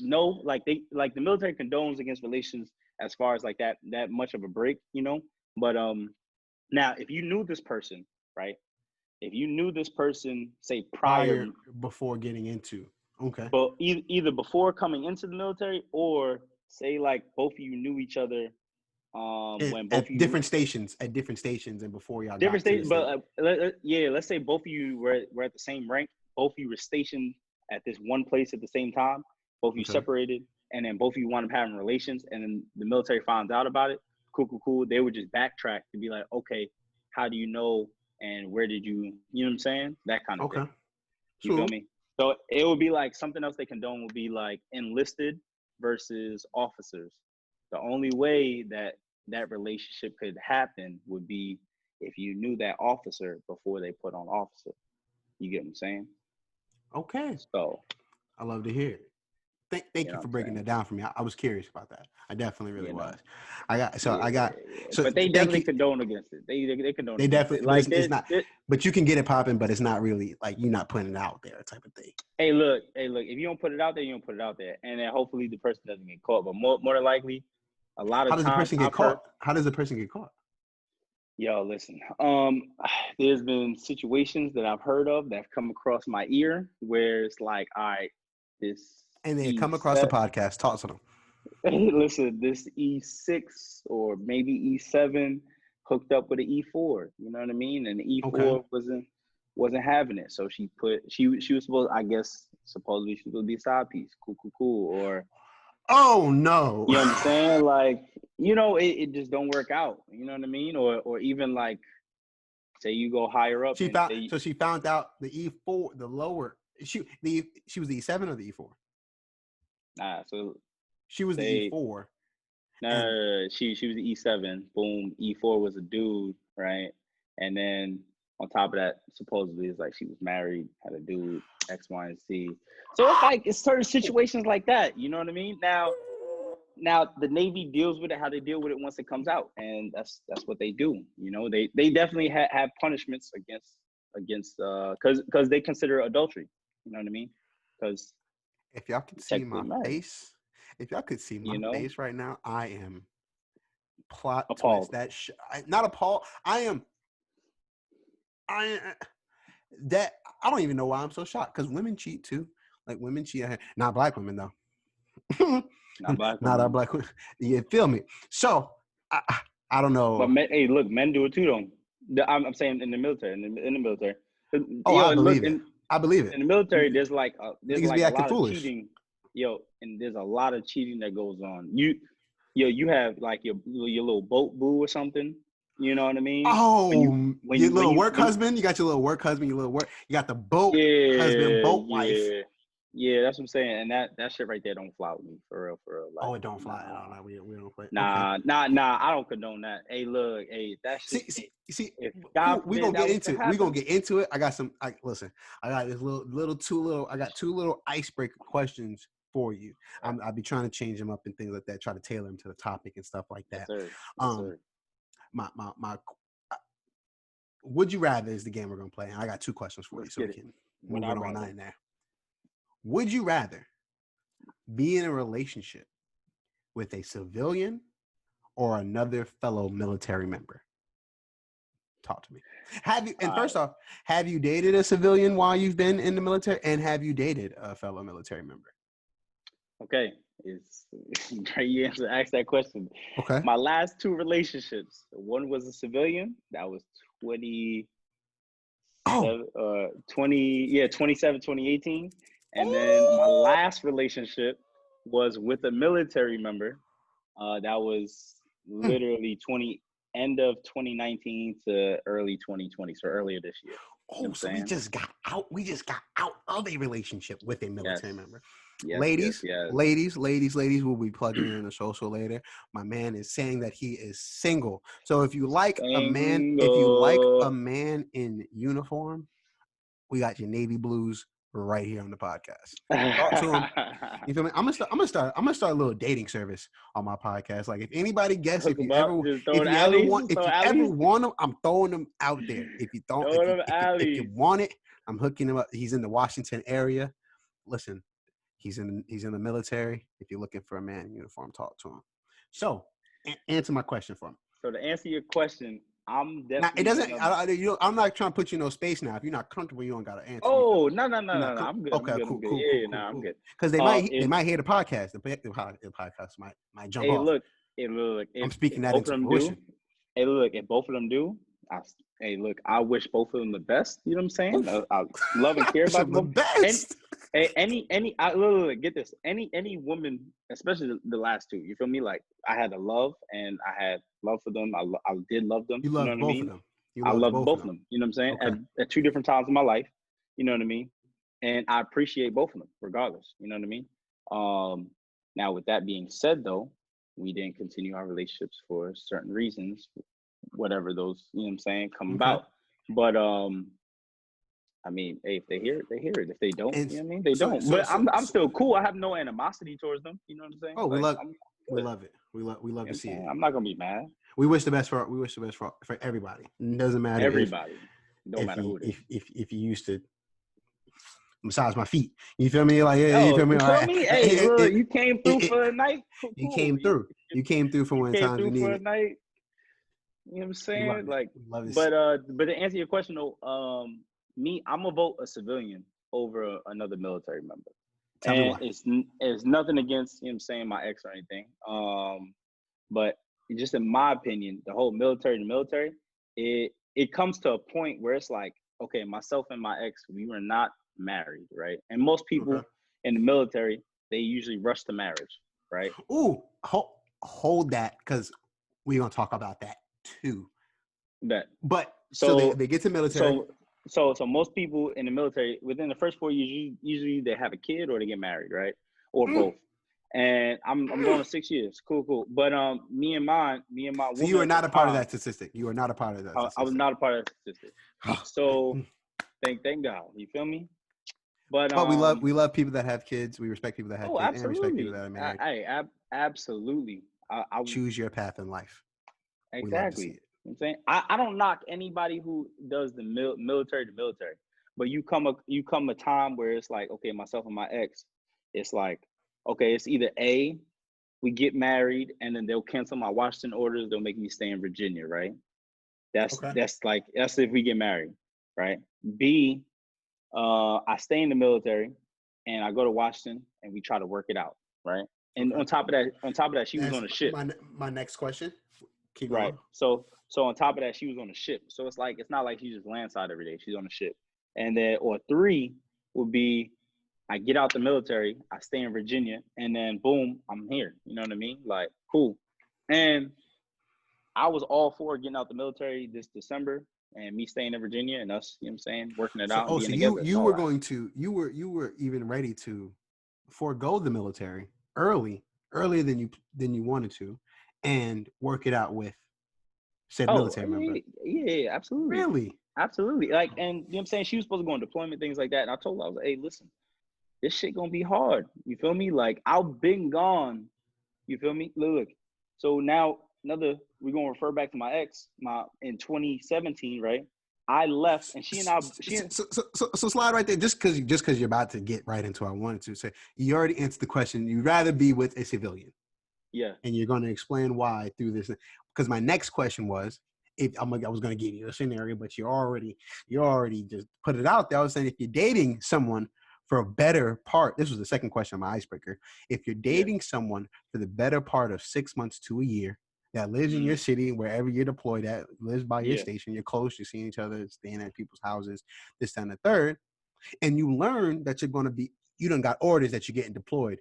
No, like the military condones against relations as far as like that much of a break, you know? But now if you knew this person, right? If you knew this person, say prior before getting into, okay, but either before coming into the military or say like both of you knew each other, when both at of you different stations and before y'all different got stations, but let's say both of you were at the same rank, both of you were stationed at this one place at the same time, both of you separated, and then both of you wound up having relations, and then the military finds out about it. Cool. They would just backtrack to be like, okay, how do you know? And where did you know what I'm saying? That kind of thing. You feel me? So it would be like something else they condone would be like enlisted versus officers. The only way that relationship could happen would be if you knew that officer before they put on officer. You get what I'm saying? Okay. So I love to hear it. Thank you for breaking that down for me. I was curious about that. I definitely really was. But they definitely condone against it. They condone. They definitely like it's not. But you can get it popping, but it's not really like you're not putting it out there type of thing. Hey, look. If you don't put it out there, you don't put it out there, and then hopefully the person doesn't get caught. But more than likely, a lot of How does times the person get caught? How does the person get caught? Yo, listen. There's been situations that I've heard of that have come across my ear where it's like, all right, this. And they come across the podcast. Talk to them. Hey, listen, this E6 or maybe E7 hooked up with an E4. You know what I mean? And the E4 wasn't having it, so she was supposed. I guess supposedly she was supposed to be a side piece. Cool. Or oh no, you know what I'm saying? Like it just don't work out. You know what I mean? Or even like say you go higher up. She found out the E4, the lower She was the E7 or the E4? So She was the they E4, and no, she was the E7. Boom, E4 was a dude, right? And then on top of that, supposedly it's like she was married, had a dude, X, Y, and Z. So it's like it's certain situations like that. You know what I mean? Now the Navy deals with it how they deal with it once it comes out, and that's what they do. You know, they definitely have punishments against because they consider it adultery. You know what I mean? Because if y'all could see technically my married. face, if y'all could see my You know, face right now, I am plot twist. appalled. Not appalled. I that I don't even know why I'm so shocked because women cheat too. Like women cheat, not black women though. Not black Not our women. black women. You feel me? So I don't But know. men, hey, look, men do it too, though. I'm saying in the military, in the military. Oh, I Yo, and look, believe it. I believe it. in the military, there's Niggas be like a acting lot of foolish. cheating. Yo, and there's a lot of cheating that goes on. You have like your little boat boo or something. You know what I mean? Oh, your little work When husband. You got your little work husband. Your little work. You got the boat husband, yeah, boat wife. yeah, that's what I'm saying. And that shit right there don't fly with me for real, for real. Like, Oh, it don't fly. nah. No, we don't play. Okay. Nah. I don't condone that. Hey, look, hey, that shit. See. If God We forbid gonna that get was to into it. We gonna happen, get into it. I got some. Listen. I got this I got two little icebreaker questions for you. I'll be trying to change them up and things like that. Try to tailor them to the topic and stuff like yes, that. sir. Yes, Um, sir. my would you rather is the game we're gonna play, and I got two questions for you, Let's so we get it. can Would move I it on rather? in there. Would you rather be in a relationship with a civilian or another fellow military member? Talk to me. Have you? And All right. first off, have you dated a civilian while you've been in the military? And have you dated a fellow military member? Okay. It's great you asked that question. Okay. My last two relationships, one was a civilian. That was Oh. 27, 2018. And then my Oh. last relationship was with a military member. That was Mm. literally end of 2019 to early 2020, so earlier this year. You know Oh, what I'm so we saying? just got out. We just got out of a relationship with a military Yes. member. Yes, yes, Ladies, yes. ladies, we'll be plugging in a social later. My man is saying that he is single. So if you like a man, Single. in uniform, we got your navy blues right here on the podcast. Talk to him. You feel me? I'm gonna start a little dating service on my podcast. Like if anybody guess, Hook 'em up. Just throwing if throwing you ever alleys, want them, I'm throwing them out there. If you don't, throwing them if you alleys. want it, I'm hooking him up. He's in the Washington area. Listen, he's in the military. If you're looking for a man in uniform, talk to him. So answer my question for me. So to answer your question, I'm Now it definitely doesn't. gonna. I'm not trying to put you in no space now. If you're not comfortable, you don't got to answer. Oh, no. You're not I'm good. okay. I'm good. Cool. I'm good. Because they If might hear the podcast. The podcast might jump hey, off. look, hey, look, I'm if speaking that both of into them do, fruition. hey, look, if both of them do, hey, look, I wish both of them the best. You know what I'm saying? I love and I care wish about him the them. And best. look, get this. Any woman, especially the last two. You feel me? Like I had a love, and I had love for them. I did love them. You You know loved what I both of mean? them. You I loved loved both both of of them. them. You know what I'm saying? Okay. At two different times in my life. You know what I mean? And I appreciate both of them, regardless. You know what I mean? Now, with that being said, though, we didn't continue our relationships for certain reasons, whatever those, you know what I'm saying, come Okay. about. But I mean, hey, if they hear it, they hear it. If they don't, And you know what I mean? They so don't. so But so, I'm so still cool. I have no animosity towards them. You know what I'm saying? oh, Like we good. love it. We love You know what to I'm see it. saying? I'm not gonna be mad. We wish the best for everybody. It doesn't matter Everybody. Don't if matter you who it is. if you used to massage my feet. You feel me? Like yeah, you Oh, feel me? you All feel right. me? Hey, look, you came through It, for a night. you Cool. came through. You came through for You when came times we through for a needed. night. You know what I'm We love saying? it. Like, We love it. but to answer your question though, me, I'm gonna vote a civilian over another military member, Tell me and why. it's nothing against, you know what I'm saying, my ex or anything. But just in my opinion, the whole military to military, it comes to a point where it's like, okay, myself and my ex, we were not married, right? And most Okay. people in the military, they usually rush to marriage, right? Ooh, hold that because we're gonna talk about that too. But But so so they get to military. so So most people in the military within the first 4 years, usually they have a kid or they get married, right? Or Mm, both. And I'm going to 6 years. Cool. But me and my So you woman are at the not a part of time, that statistic. You are not a part of that I was statistic. not a part of that statistic. Oh, So thank God. You feel me? But but we love people that have kids. We respect people that have oh, kids, and respect people absolutely. that are married. Absolutely. I Choose your path in life. We love to see exactly. it. I'm saying I don't knock anybody who does the military to military, but you come a time where it's like, okay, myself and my ex, it's like, okay, it's either A, we get married and then they'll cancel my Washington orders, they'll make me stay in Virginia, right? Okay. That's if we get married, right? B, I stay in the military and I go to Washington and we try to work it out, right? And Okay. on top of that, she was That's on a ship. my next question. Keep Right. going. So on top of that, she was on a ship. So it's not like she just landside every day. She's on a ship. And then or three would be I get out the military, I stay in Virginia, and then boom, I'm here. You know what I mean? Like, cool. And I was all for getting out the military this December and me staying in Virginia and us, you know what I'm saying, working it out and So being you together and all were that. going to you were even ready to forego the military earlier than you wanted to, and work it out with said Oh, military member. yeah, absolutely. Really? Absolutely. Like, and you know what I'm saying? She was supposed to go on deployment, things like that. And I told her, I was like, hey, listen, this shit gonna be hard. You feel me? Like I've been gone. You feel me? Look. So now we're gonna refer back to my ex, my in 2017, right? I left and So slide right there, just because you're about to get right into what I wanted to say. You already answered the question. You'd rather be with a civilian, yeah. and you're going to explain why through this. Because my next question was, if I was going to give you a scenario, but you already just put it out there. I was saying if you're dating someone for a better part, this was the second question on my icebreaker. If you're Yeah. dating someone for the better part of 6 months to a year that lives in your Mm, city, wherever you're deployed at, lives by your yeah. station, you're close, you're seeing each other, staying at people's houses, this, that, and the third, and you learn that you done got orders that you're getting deployed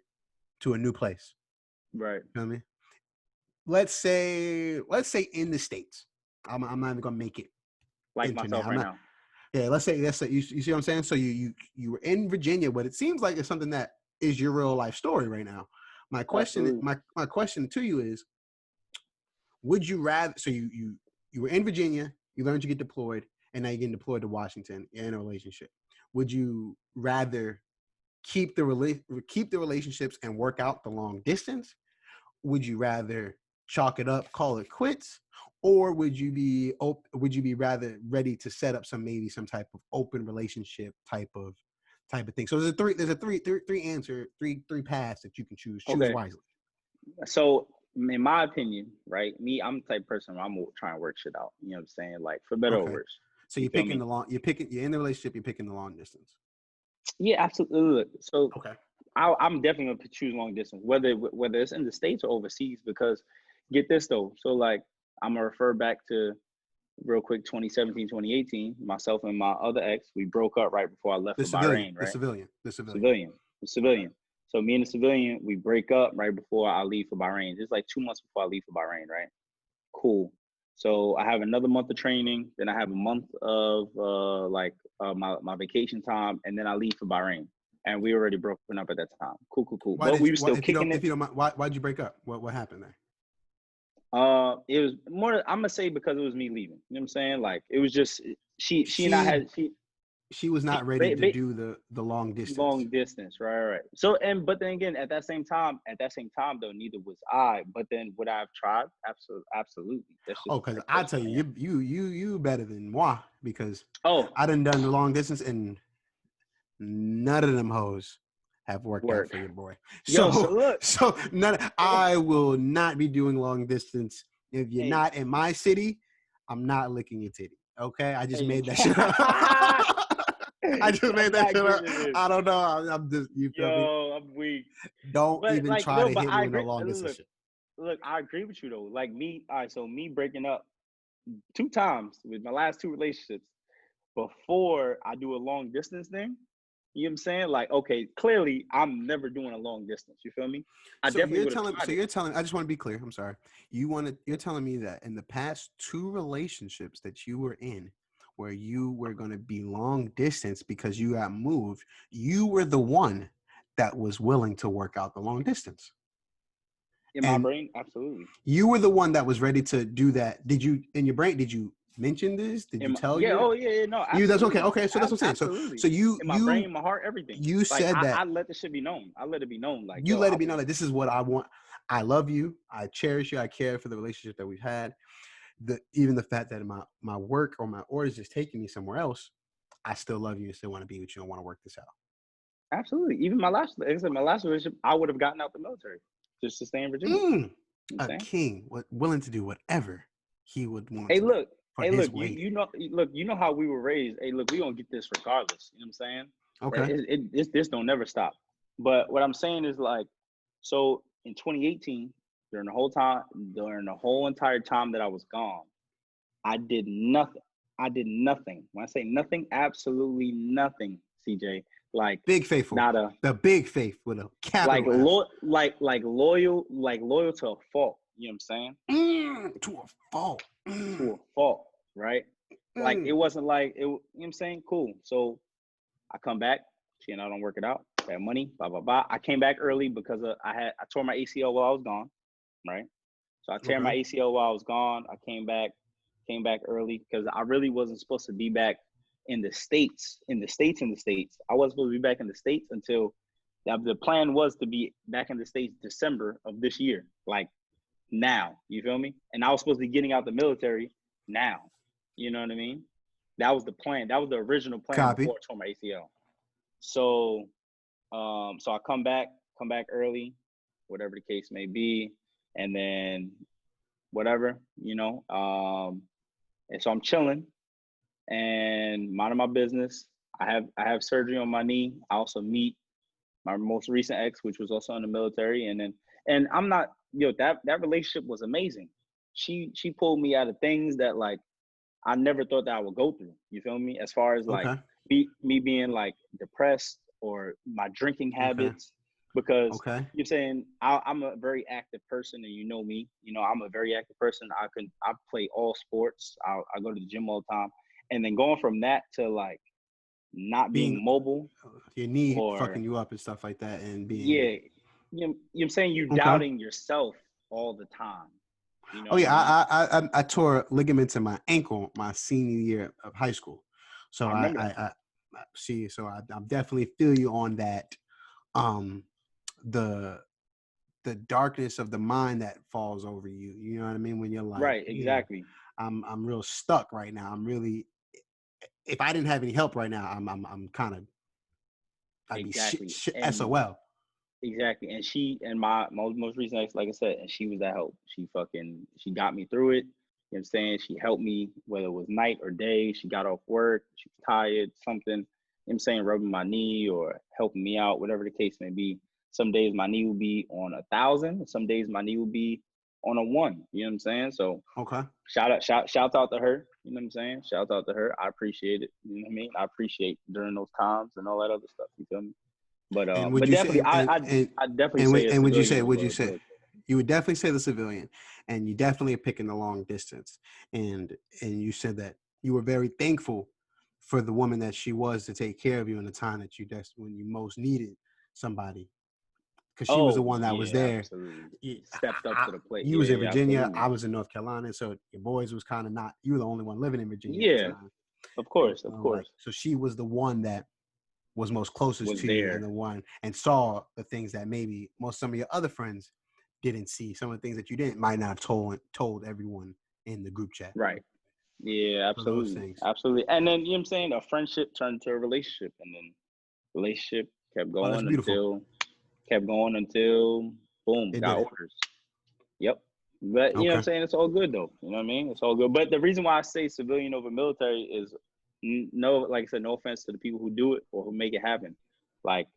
to a new place. Right. You know what I mean? Let's say in the States. I'm not even gonna make it Like internet. myself I'm right not. now. Yeah, let's say you see what I'm saying. So you were in Virginia, but it seems like it's something that is your real life story right now. My question Absolutely. my question to you is: would you rather? So you were in Virginia, you learned to get deployed, and now you're getting deployed to Washington. You're in a relationship. Would you rather keep the relationships and work out the long distance? Would you rather chalk it up, call it quits, or would you be rather ready to set up some type of open relationship type of thing? So there's three paths that you can choose. Choose Okay. wisely. So in my opinion, right? I'm the type of person where I'm trying to work shit out. You know what I'm saying? Like for better or Okay. worse. So You feel me? you're in the relationship, you're picking the long distance. Yeah, absolutely. So Okay. I'm definitely gonna choose long distance, whether it's in the states or overseas. Because get this though, so like I'm gonna refer back to real quick 2017, 2018. Myself and my other ex, we broke up right before I left The for civilian, Bahrain, the right? civilian, the civilian. Civilian, the civilian. So me and the civilian, we break up right before I leave for Bahrain. It's like 2 months before I leave for Bahrain, right? Cool. So I have another month of training, then I have a month of my vacation time, and then I leave for Bahrain. And we already broken up at that time. Cool. Why But did we you? were Why, still kicking if it. you don't mind, why'd you break up? What happened there? It was more. I'm gonna say because it was me leaving. You know what I'm saying? Like it was just she and I She had she she was not ready ba- to ba- do the long distance. long distance, right. So but then again, at that same time though, neither was I. But then would I have tried? Absolutely. That's just Oh, the because type of I person tell I am. you, you better than moi, because Oh, I done the long distance, and none of them hoes have worked out word. for your boy. Yo, so So look. so none. I will not be doing long distance if you're Hey, not in my city. I'm not licking your titty. Okay, I just hey. made that shit up. I just I'm made that not shit up. getting this. I don't know. I'm just, you feel me? Yo, I'm weak. Don't But even like try no, to but hit me I with no agree. long distance Look, shit. look, I agree with you though. Like me, all right, so me breaking up 2 times with my last 2 relationships before I do a long distance thing. You know what I'm saying? Like, okay, clearly I'm never doing a long distance. You feel me? I So definitely you're would have telling, tried it. I just want to be clear. I'm sorry. You're telling me that in the past two relationships that you were in, where you were going to be long distance because you got moved, you were the one that was willing to work out the long distance. In my And brain, absolutely. you were the one that was ready to do that. Did you, in your brain, did you mention this? Did you tell Yeah, your, oh yeah, no, you, that's okay. absolutely. Okay. So that's what I'm saying. Absolutely. So you, In my brain, my heart, everything. you Like said I that let the shit be known. I let it be known. Like, you yo, let I it be was known that this is what I want. I love you. I cherish you. I care for the relationship that we've had. Even the fact that my work or my orders is taking me somewhere else, I still love you and still want to be with you and want to work this out. absolutely. Even my last, like I said, my last relationship, I would have gotten out the military just to stay in Virginia. You know what I'm A saying? king, willing to do whatever he would want Hey, to look, for hey, his look, weight. you know how we were raised. Hey, look, we gonna get this regardless. You know what I'm saying? Okay. This don't never stop. But what I'm saying is like, so in 2018, during the whole entire time that I was gone, I did nothing. I did nothing. When I say nothing, absolutely nothing, CJ. Like Big faithful. not a The big faith with a capital F. loyal to a fault. You know what I'm saying? To a fault. To a fault, right? Like it wasn't like it. You know what I'm saying? Cool. So I come back. She and I don't work it out. Got money. Blah blah blah. I came back early because I tore my ACL while I was gone, right? So I tear my Okay. ACL while I was gone. I came back early because I really wasn't supposed to be back in the states. I wasn't supposed to be back in the states until the plan was to be back in the states December of this year, like now. You feel me? And I was supposed to be getting out the military now. You know what I mean? That was the plan. That was the original plan Copy. before I tore my ACL. So, so I come back early, whatever the case may be, and then whatever, you know. And so I'm chilling and minding my business. I have surgery on my knee. I also meet my most recent ex, which was also in the military, and I'm not, that relationship was amazing. She pulled me out of things that like I never thought that I would go through. You feel me? As far as like Okay. me being like depressed or my drinking Okay. habits, because Okay. you're saying I'm a very active person, and you know me. You know I'm a very active person. I play all sports. I go to the gym all the time, and then going from that to like not Being being mobile your knee or fucking you up and stuff like that and being yeah, I'm saying you okay. doubting yourself all the time. You know Oh what I yeah, mean? I tore ligaments in my ankle my senior year of high school, so I remember that. I see. So I'm definitely feel you on that. Um, the the darkness of the mind that falls over you. You know what I mean? When you're like, Right, damn, exactly. I'm real stuck right now. I'm really, if I didn't have any help right now, I'm kind of I'd be Exactly. And SOL. exactly. And she and my most recent ex, like I said, and she was that help. She got me through it. You know what I'm saying? She helped me, whether it was night or day. She got off work, she was tired, something, you know what I'm saying, rubbing my knee or helping me out, whatever the case may be. Some days my knee will be on 1,000, some days my knee will be on a one. You know what I'm saying? So Okay. shout out to her. You know what I'm saying? Shout out to her. I appreciate it. You know what I mean? I appreciate during those times and all that other stuff. You feel me? And would But you say definitely, and I definitely say a would you civilian say would over you a say military. you would definitely say the civilian, and you definitely are picking the long distance, and you said that you were very thankful for the woman that she was to take care of you in the time that when you most needed somebody, because she was the Oh one that was yeah, there. absolutely. You Stepped up to the plate. you Yeah, was in yeah, Virginia, absolutely. I was in North Carolina, so your boys was kind of not. You were the only one living in Virginia at the Yeah, time, of and course, of so like course. so she was the one that was most closest Was to you and there. the one and saw the things that maybe some of your other friends didn't see, some of the things that you didn't might not have told everyone in the group chat. Right. Yeah, So those absolutely. things. Absolutely. And then you know what I'm saying? A friendship turned to a relationship, and then relationship Oh, that's beautiful. kept going until boom, It got did it. orders. Yep. But you know what I'm Okay. saying? It's all good though. You know what I mean? It's all good. But the reason why I say civilian over military is no, like I said, no offense to the people who do it or who make it happen. Like,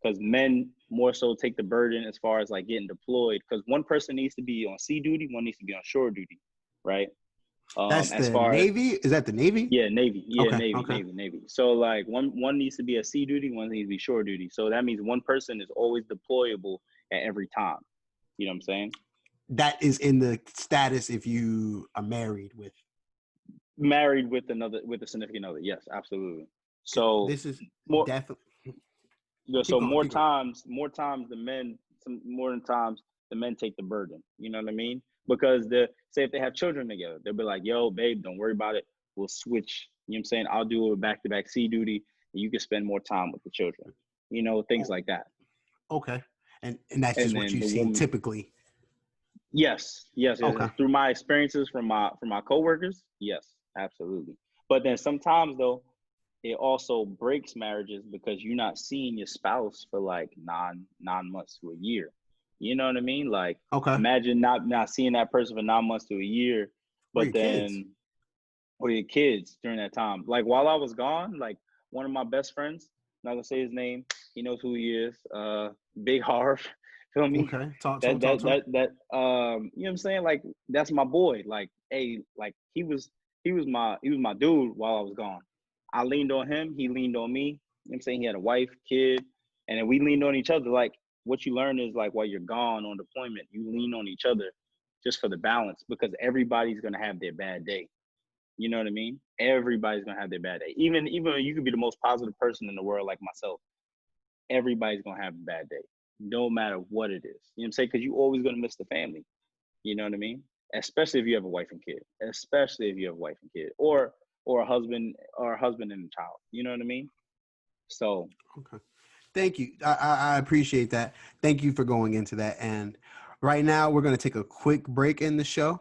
because men more so take the burden as far as like getting deployed. Because one person needs to be on sea duty, one needs to be on shore duty, right? That's As the far as Navy. Is that the Navy? yeah, Navy, Okay. Okay. Navy. So like one needs to be a sea duty, one needs to be shore duty. So that means one person is always deployable at every time. You know what I'm saying? That is in the status if you are married with married with a significant other. Yes, absolutely. So This is more definitely so keep going. Keep going. more than times the men take the burden. You know what I mean? Because the say if they have children together, they'll be like, "Yo, babe, don't worry about it. We'll switch." You know what I'm saying? I'll do a back to back C duty, and you can spend more time with the children. You know, things Oh, like that. okay, and that's And just what then you've the seen woman, typically. yes. Okay. Through my experiences from my coworkers, yes, absolutely. But then sometimes though, it also breaks marriages because you're not seeing your spouse for like nine months to a year. You know what I mean? Like Okay. imagine not seeing that person for 9 months to a year, Or but your kids. then or your kids during that time. Like while I was gone, like one of my best friends, not gonna say his name, he knows who he is. Big Harv, feel me? Okay. Talk to him. That Talk that to him. that that you know what I'm saying? Like that's my boy. Like, hey, like he was my dude while I was gone. I leaned on him, he leaned on me. You know what I'm saying? He had a wife, kid, and then we leaned on each other. Like what you learn is like while you're gone on deployment, you lean on each other just for the balance because everybody's gonna have their bad day. You know what I mean? Everybody's gonna have their bad day. Even you could be the most positive person in the world like myself. Everybody's gonna have a bad day, no matter what it is. You know what I'm saying? Because you always gonna miss the family. You know what I mean? Especially if you have a wife and kid. Especially if you have a wife and kid, or a husband and a child. You know what I mean? So Okay. Thank you. I appreciate that. Thank you for going into that. And right now, we're going to take a quick break in the show.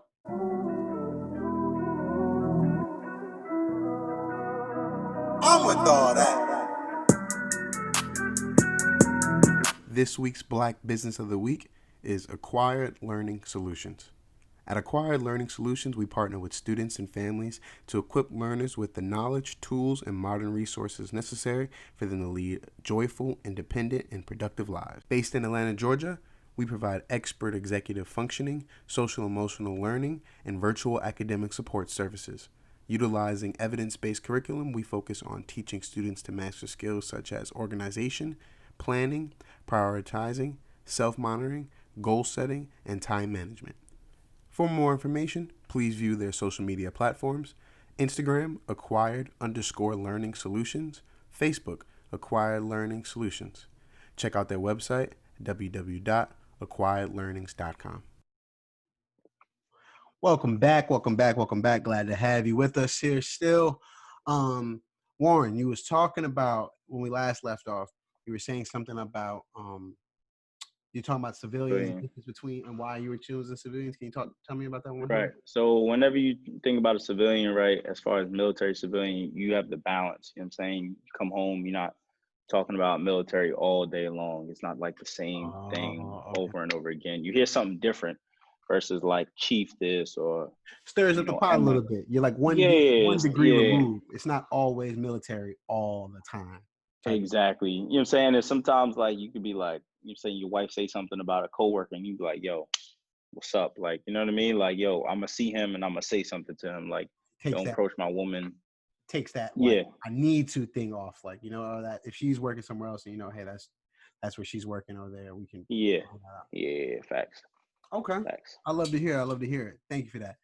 I'm with all that. This week's Black Business of the Week is Acquired Learning Solutions. At Acquired Learning Solutions, we partner with students and families to equip learners with the knowledge, tools, and modern resources necessary for them to lead joyful, independent, and productive lives. Based in Atlanta, Georgia, we provide expert executive functioning, social emotional learning, and virtual academic support services. Utilizing evidence-based curriculum, we focus on teaching students to master skills such as organization, planning, prioritizing, self-monitoring, goal setting, and time management. For more information, please view their social media platforms: Instagram, acquired_learning solutions, Facebook, Acquired Learning Solutions. Check out their website, www.acquiredlearnings.com. Welcome back. Glad to have you with us here still. Warren, you was talking about when we last left off, you were saying something about you're talking about civilians, the brilliant. difference between and why you were choosing civilians. Can you tell me about that one? Right. So whenever you think about a civilian, right, as far as military civilian, you have the balance. You know what I'm saying? You come home, you're not talking about military all day long. It's not like the same thing Oh, okay. over and over again. You hear something different versus like chief this or Stirs up the pot a Emma. little bit. You're like one Yes, degree yeah, removed. It's not always military all the time. Type of thing. exactly. You know what I'm saying? And sometimes like you could be like, you're saying your wife say something about a coworker and you be like, yo, what's up? Like, you know what I mean? Like, yo, I'm gonna see him and I'm gonna say something to him. Like, Takes don't that approach my woman. like Yeah, I need to thing off. Like, that if she's working somewhere else and hey, that's where she's working over there. We can yeah, figure that yeah. Facts, out. Okay. facts. I love to hear it. I love to hear it. Thank you for that.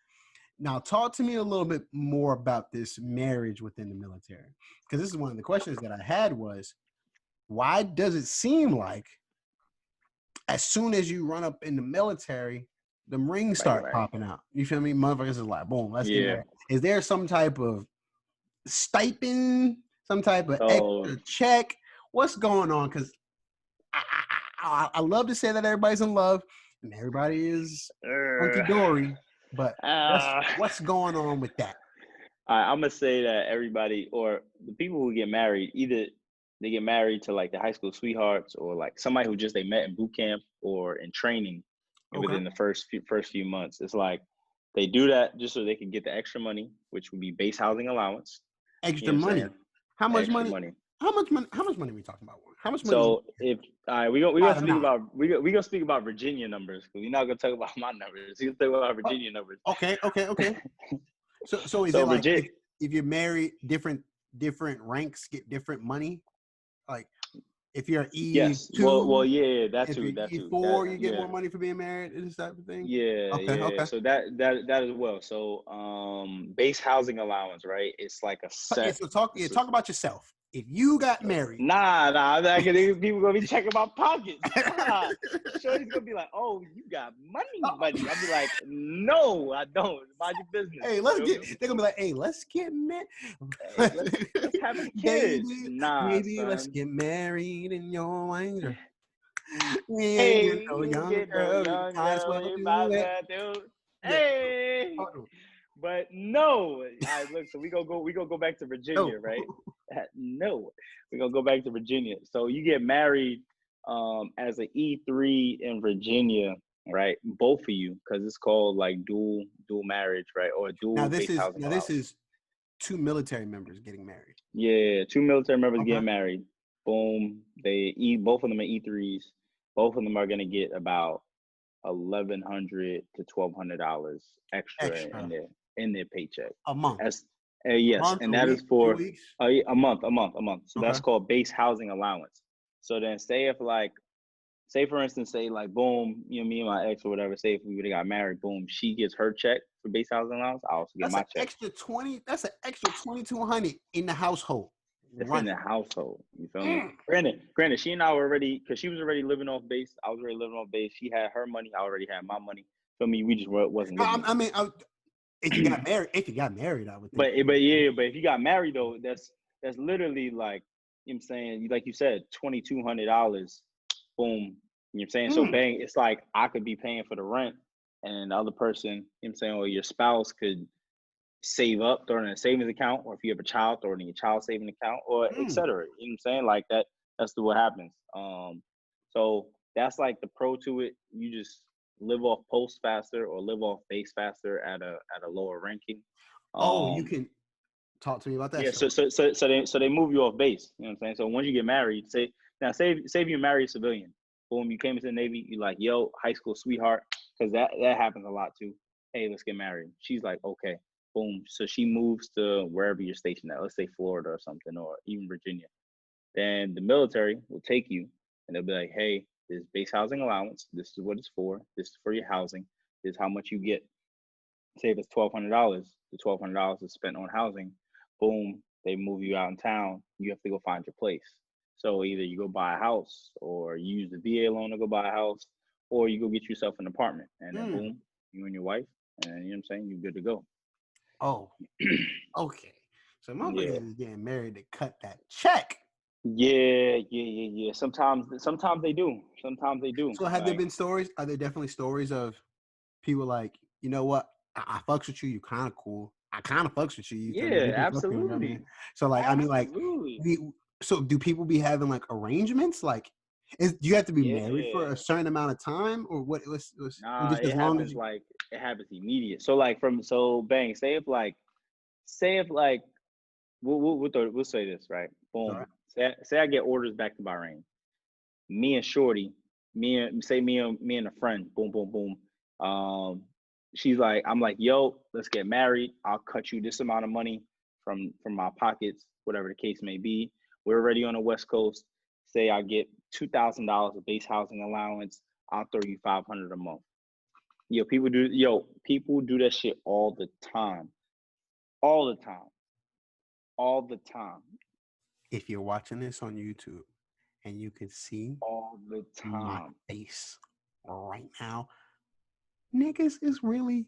Now, talk to me a little bit more about this marriage within the military. Because this is one of the questions that I had was, why does it seem like as soon as you run up in the military, the rings Everybody get start married. popping out? You feel me? Motherfuckers is like, boom, let's get Yeah. married. Is there some type of stipend, some type of Oh, extra check? What's going on? Because I love to say that everybody's in love and everybody is hunky dory, but uh, what's going on with that? I'm gonna say that everybody or the people who get married, either they get married to like the high school sweethearts or like somebody who just they met in boot camp or in training, and Okay, within the first few months, it's like they do that just so they can get the extra money, which would be base housing allowance. You extra know what I'm money. saying? How much Extra money? money. How much money? How much money are we talking about? How much money is So if all right, we gonna about speak amount? about we gonna speak about Virginia numbers because we're not gonna talk about my numbers. We're gonna talk about Oh, Virginia numbers. okay. So is So it like Virginia, if you're married, different ranks get different money? Like If you're Yes. Well, E2, yeah, that if you're too, that too. That E4, you get yeah. more money for being married. Is this type of thing? Yeah, Okay, yeah. okay. So that as well. So base housing allowance, right? It's like a Yeah, set. so talk. Yeah, It's talk about yourself. If you got married, nah. People gonna be checking my pockets. Nah, Shorty's gonna be like, "Oh, you got money." I'll be like, "No, I don't. Mind your business." hey, You let's feel get. me? They're gonna be like, hey, let's get married, Hey, let's have some kids. baby, Nah, baby, let's son. get married in your anger. We ain't get Hey, no you young get no girl. You young might as well girl, you might do as it. well do. Yeah. Hey, Oh, but no. All right, look. So we gonna go back to no. Virginia, right? No, we gonna go back to Virginia. So you get married as an E3 in Virginia, right? Both of you, because it's called like dual marriage, right? Or Now dual this base is housing now this allowance. is two military members getting married. Yeah, two military members Okay. getting married. Boom. Both of them are E3s. Both of them are gonna get about $1,100 to $1,200 extra Extra in their paycheck. a month, As yes, month, and a that week, is 2 for weeks. a month. So Okay. that's called base housing allowance. So then, say for instance, say like boom, me and my ex or whatever. Say if we would have got married, boom, she gets her check for base housing allowance. I also get That's an my check. extra 20. That's an extra 2,200 in the household That's in running. the household. You feel me? Mm. Granted, she and I were already, because she was already living off base. I was already living off base. She had her money. I already had my money. Feel me? We just wasn't living I together. mean, if you got married, I would think. But if you got married though, that's literally like, you know what I'm saying, like you said, $2,200, boom. You know what I'm saying? So Mm. bang, it's like I could be paying for the rent and the other person, you know what I'm saying, or your spouse could save up, throw it in a savings account, or if you have a child, throw it in your child saving account, or Mm. etc. You know what I'm saying? Like that, what happens. So that's like the pro to it. You just live off post faster or live off base faster at a lower ranking. Oh, you Um, can talk to me about that. yeah, So, so they move you off base. You know what I'm saying? So once you get married, say if you marry a civilian, boom, you came into the Navy, you like, yo, high school sweetheart, because that happens a lot too. Hey, let's get married. She's like, okay, boom. So she moves to wherever you're stationed at, let's say Florida or something, or even Virginia. Then the military will take you and they'll be like, hey, this base housing allowance, this is what it's for. This is for your housing. This is how much you get. Say if it's $1,200, the $1,200 is spent on housing. Boom, they move you out in town. You have to go find your place. So either you go buy a house, or you use the VA loan to go buy a house, or you go get yourself an apartment, and then mm. boom, you and your wife, and you know what I'm saying, you're good to go. Oh, okay. So Yeah, motherfuckers is getting married to cut that check. yeah. Sometimes they do. Sometimes they do. So have there Like, been stories? Are there definitely stories of people like, you know what? I fucks with you. You kind of cool. I kind of fucks with you. You feel me? We yeah, can fuck you. You know what I mean? absolutely, So like, I mean, like, absolutely. we. So do people be having like arrangements? Like, do you have to be married for a Yeah. certain amount of time, or what? Nah, Just as long as you. it happens immediate. So like so bang, say if like we'll say this, right? All right. Boom. Say I get orders back to Bahrain. Me and Shorty, me and a friend, boom, boom, boom. She's like, I'm like, yo, let's get married. I'll cut you this amount of money from my pockets, whatever the case may be. We're already on the West Coast. Say I get $2,000 of base housing allowance. I'll throw you 500 a month. People do that shit all the time. All the time. All the time. If you're watching this on YouTube and you can see All the my time. face right now, niggas is really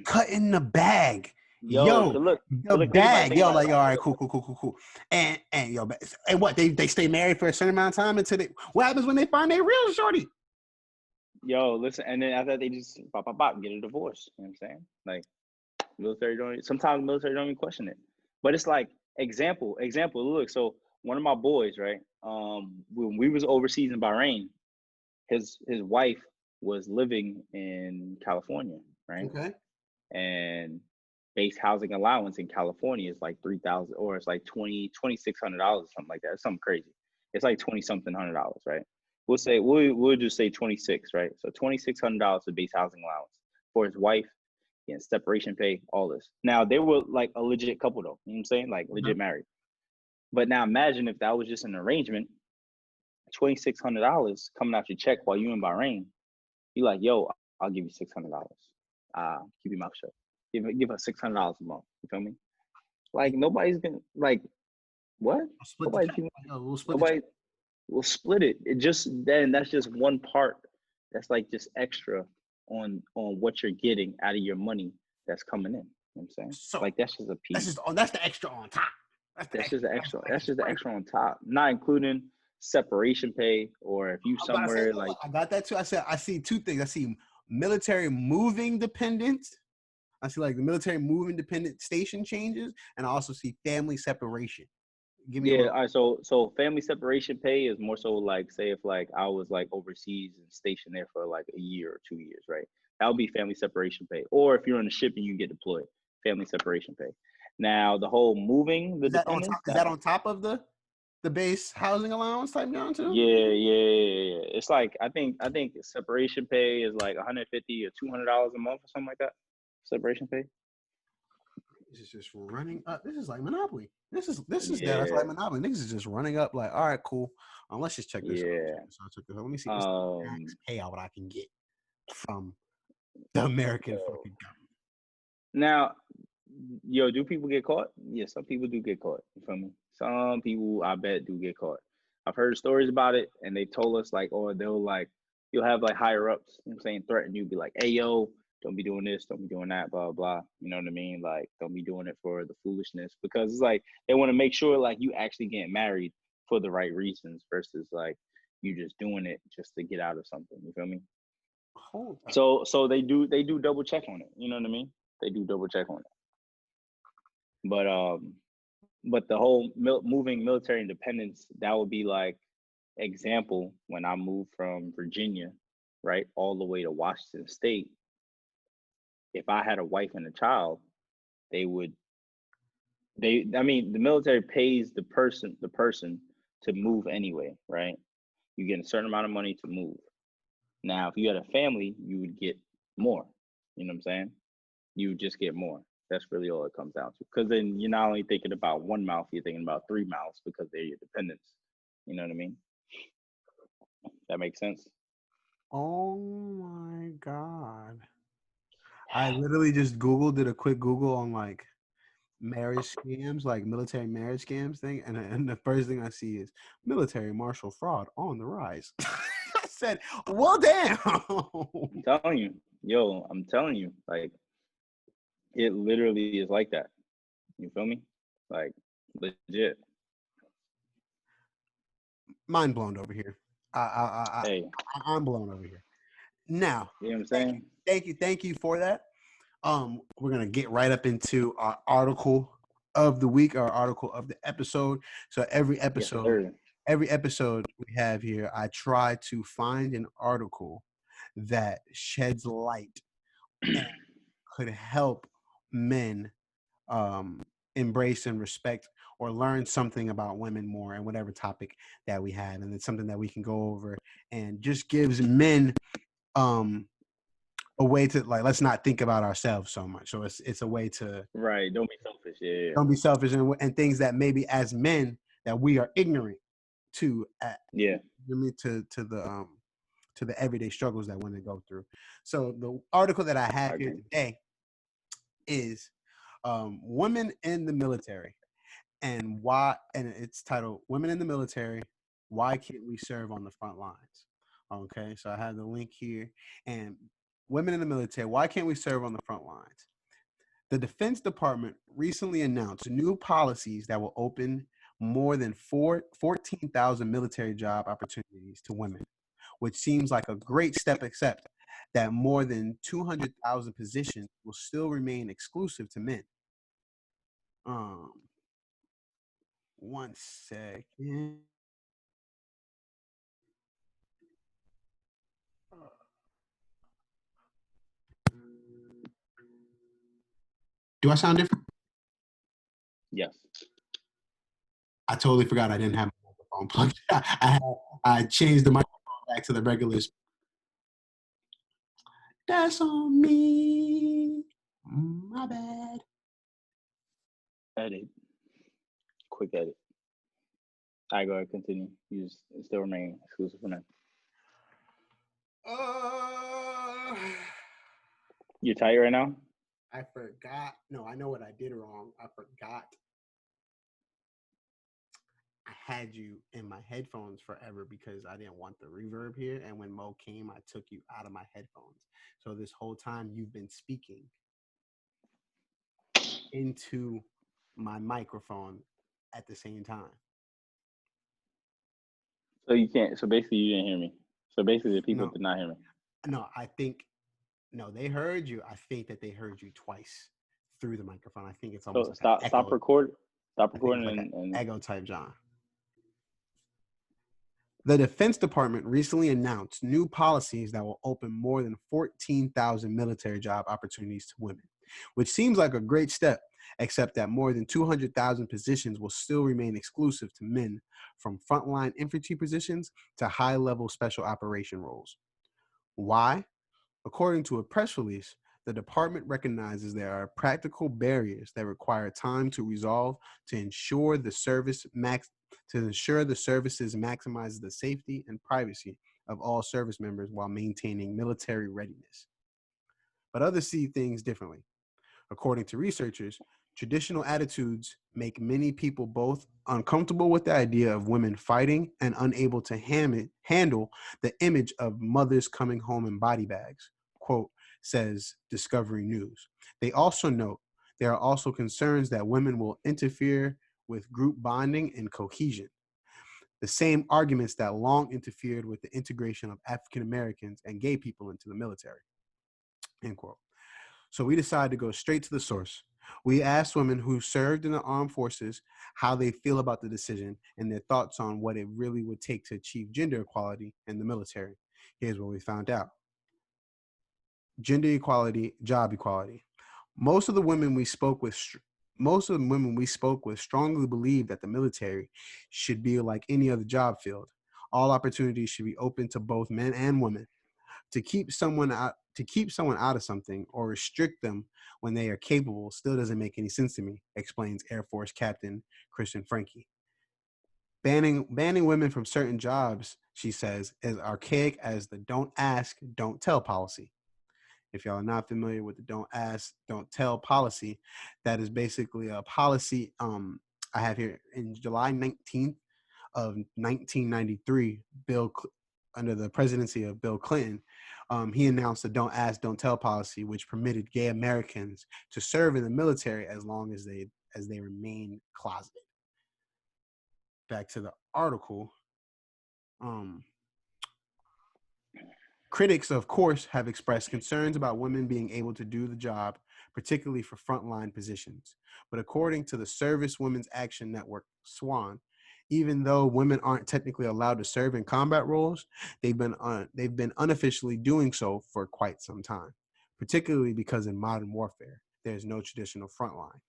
cutting the bag. Yo, Yo, cause look, the cause look, think about it, bag. think Yo, about it. like, all right, cool. And yo, and what they stay married for a certain amount of time until they. What happens when they find their real shorty? Yo, listen, and then after that they just pop, get a divorce. You know what I'm saying? Like sometimes military don't even question it. But it's like example, look, so one of my boys, right? When we was overseas in Bahrain, his wife was living in California, right? Okay. And base housing allowance in California is like 3,000, or it's like $2,600 or something like that. It's something crazy. It's like 20 something $100, right? We'll just say 26, right? So $2,600 of base housing allowance for his wife, separation pay, all this. Now they were like a legit couple though. You know what I'm saying? Like legit Mhm. married. But now imagine if that was just an arrangement, $2,600 coming out your check while you in Bahrain. You like, yo, I'll give you $600. Keep your mouth shut. Give us $600 a month. You feel me? Like nobody's gonna like what? I'll split the Nobody's check. gonna, We'll split the check. nobody will split it. It just then that's just one part. That's like just extra on what you're getting out of your money that's coming in. You know what I'm saying? So Like that's just a piece. that's the extra on top. That's the That's just the that's extra. the That's extra just the sprinkle. extra on top, not including separation pay or if you I'm about to say, somewhere like I got that too. I said I see two things. I see military moving dependent. I see like the military moving dependent station changes, and I also see family separation. Give me a yeah. little. All right. So family separation pay is more so like say if like I was like overseas and stationed there for like a year or 2 years, right? That would be family separation pay. Or if you're on a ship and you get deployed, family separation pay. Now the whole moving the Is that on top? dependents Is that that on top of the base housing allowance type down too? yeah. It's like I think separation pay is like 150 or $200 a month or something like that. Separation pay. This is just running up. This is like Monopoly. This is that's like Yeah, Monopoly. Niggas is just running up. Like, all right, cool. Let's just check this out. yeah. Let me see what's the max Um, payout I can get from the American so fucking government. now, yo, do people get caught? Yeah, some people do get caught. You feel me? Some people, I bet, do get caught. I've heard stories about it, and they told us like, or they'll like, you'll have like higher ups. You know what I'm saying, threaten you, be like, hey, yo, don't be doing this, don't be doing that, blah blah. You know what I mean? Like, don't be doing it for the foolishness because it's like they want to make sure like you actually get married for the right reasons versus like you just doing it just to get out of something. You feel me? Hold up. So they do double check on it. You know what I mean? They do double check on it. But the whole moving military independence that would be like example when I moved from Virginia, right, all the way to Washington State. If I had a wife and a child, they would they I mean the military pays the person to move anyway, right? You get a certain amount of money to move. Now, if you had a family, you would get more. You know what I'm saying? You would just get more. That's really all it comes down to. Because then you're not only thinking about one mouth, you're thinking about three mouths because they're your dependents. You know what I mean? That makes sense. Oh my god. I literally just did a quick Google on like marriage scams, like military marriage scams thing, and the first thing I see is military martial fraud on the rise. I said, "Well, damn." I'm telling you, yo, I'm telling you, like it literally is like that. You feel me? Like legit. Mind blown over here. Hey, I'm blown over here. Now, you know what I'm thank you, saying? thank you for that. We're gonna get right up into our article of the week, our article of the episode. So Yes, sir. every episode we have here, I try to find an article that sheds light and could help men um, embrace and respect or learn something about women more and whatever topic that we have, and it's something that we can go over and just gives men um, a way to like let's not think about ourselves so much. So it's a way to Right. Don't be selfish. Yeah. don't be selfish and things that maybe as men that we are ignorant to Yeah. to the everyday struggles that women go through. So the article that I I have here agree. today is women in the military and why, and it's titled Women in the Military, Why Can't We Serve on the Front Lines? Okay, so I have the link here. And women in the military, why can't we serve on the front lines? The Defense Department recently announced new policies that will open more than 14,000 military job opportunities to women, which seems like a great step, except that more than 200,000 positions will still remain exclusive to men. Um, one second. Do I sound different? Yes. I totally forgot I didn't have my microphone plugged. I changed the microphone back to the regular. That's on me. My bad. Edit. Quick edit. I go ahead, continue. You just still remain exclusive for now. Uh, You tired right now? I forgot. No, I know what I did wrong. I forgot I had you in my headphones forever because I didn't want the reverb here. And when Mo came, I took you out of my headphones. So this whole time you've been speaking into my microphone at the same time. So you can't. So basically, you didn't hear me. So basically, the people No, did not hear me. no, I think no, they heard you. I think that they heard you twice through the microphone. I think it's almost So like an stop echo. record. Stop I think it's recording like an and echo type John. The Defense Department recently announced new policies that will open more than 14,000 military job opportunities to women, which seems like a great step, except that more than 200,000 positions will still remain exclusive to men, from frontline infantry positions to high-level special operation roles. Why? According to a press release, the department recognizes there are practical barriers that require time to resolve to ensure the services maximize the safety and privacy of all service members while maintaining military readiness. But others see things differently. According to researchers, traditional attitudes make many people both uncomfortable with the idea of women fighting and unable to handle the image of mothers coming home in body bags. Quote, says Discovery News. They also note there are also concerns that women will interfere with group bonding and cohesion, the same arguments that long interfered with the integration of African Americans and gay people into the military. End quote. So we decided to go straight to the source. We asked women who served in the armed forces how they feel about the decision and their thoughts on what it really would take to achieve gender equality in the military. Here's what we found out. Gender equality, job equality. Most of the women we spoke with most of the women we spoke with strongly believe that the military should be like any other job field. All opportunities should be open to both men and women. To keep someone out of something or restrict them when they are capable still doesn't make any sense to me, explains Air Force Captain Christian Franke. Banning women from certain jobs, she says, is archaic as the don't ask, don't tell policy. If y'all are not familiar with the don't ask, don't tell policy, that is basically a policy I have here in July 19th of 1993, under the presidency of Bill Clinton, he announced the "Don't Ask, Don't Tell" policy, which permitted gay Americans to serve in the military as long as they remain closeted. Back to the article. Um, Critics, of course, have expressed concerns about women being able to do the job, particularly for frontline positions. But according to the Service Women's Action Network, SWAN, even though women aren't technically allowed to serve in combat roles, they've been unofficially doing so for quite some time, particularly because in modern warfare, there's no traditional frontline.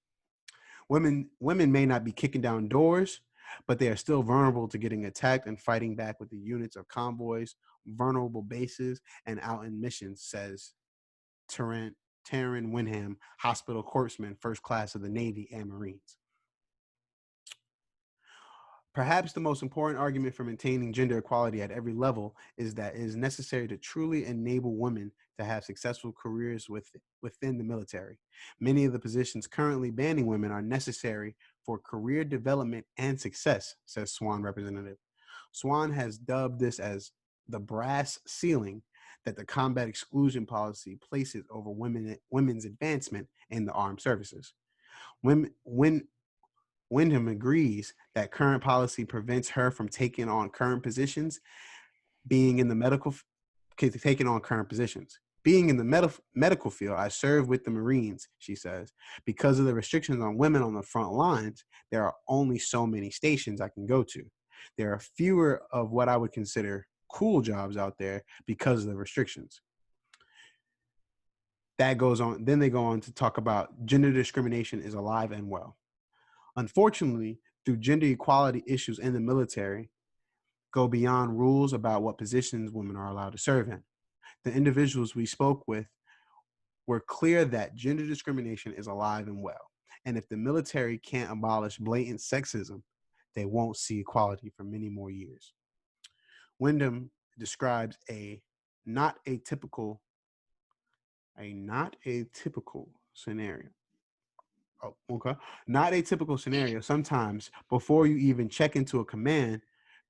Women may not be kicking down doors, but they are still vulnerable to getting attacked and fighting back with the units of convoys, vulnerable bases, and out in missions, says Taryn Winham, hospital corpsman, first class of the Navy and Marines. Perhaps the most important argument for maintaining gender equality at every level is that it is necessary to truly enable women to have successful careers within the military. Many of the positions currently banning women are necessary for career development and success, says Swan representative. Swan has dubbed this as the brass ceiling that the combat exclusion policy places over women's advancement in the armed services. When Wyndham agrees that current policy prevents her from taking on current positions, being in the medical, taking on current positions. Being in the medical field, I serve with the Marines, she says. Because of the restrictions on women on the front lines, there are only so many stations I can go to. There are fewer of what I would consider cool jobs out there because of the restrictions. That goes on. Then they go on to talk about gender discrimination is alive and well. Unfortunately, through gender equality issues in the military, go beyond rules about what positions women are allowed to serve in. The individuals we spoke with were clear that gender discrimination is alive and well. And if the military can't abolish blatant sexism, they won't see equality for many more years. Wyndham describes not atypical not atypical scenario. Oh, okay. Not a typical scenario. Sometimes, before you even check into a command,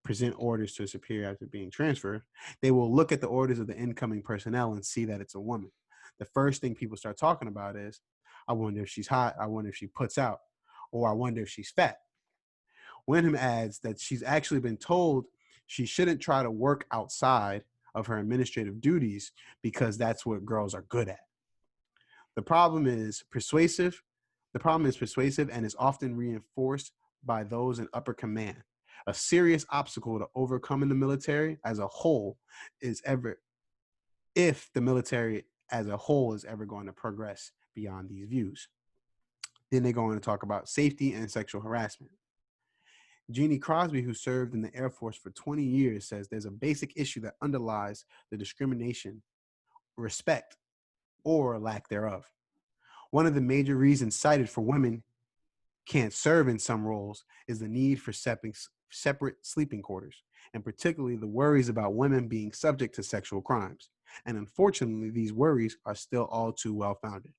present orders to a superior after being transferred, they will look at the orders of the incoming personnel and see that it's a woman. The first thing people start talking about is, I wonder if she's hot. I wonder if she puts out, or I wonder if she's fat. Wyndham adds that she's actually been told she shouldn't try to work outside of her administrative duties because that's what girls are good at. The problem is persuasive. The problem is persuasive and is often reinforced by those in upper command. A serious obstacle to overcome in the military as a whole is ever if the military as a whole is ever going to progress beyond these views. Then they go on to talk about safety and sexual harassment. Jeannie Crosby, who served in the Air Force for 20 years, says there's a basic issue that underlies the discrimination, respect, or lack thereof. One of the major reasons cited for women can't serve in some roles is the need for separate sleeping quarters, and particularly the worries about women being subject to sexual crimes. And unfortunately, these worries are still all too well founded.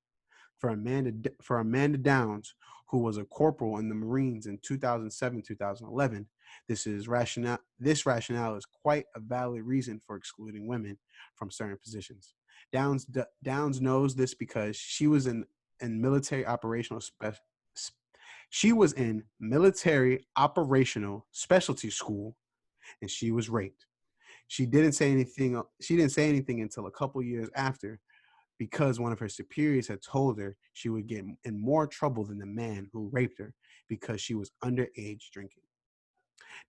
For Amanda Downs, who was a corporal in the Marines in 2007-2011, this rationale is quite a valid reason for excluding women from certain positions. Downs knows this because in military operational she was in military operational specialty school and she was raped. She didn't say anything. She didn't say anything until a couple years after, because one of her superiors had told her she would get in more trouble than the man who raped her because she was underage drinking.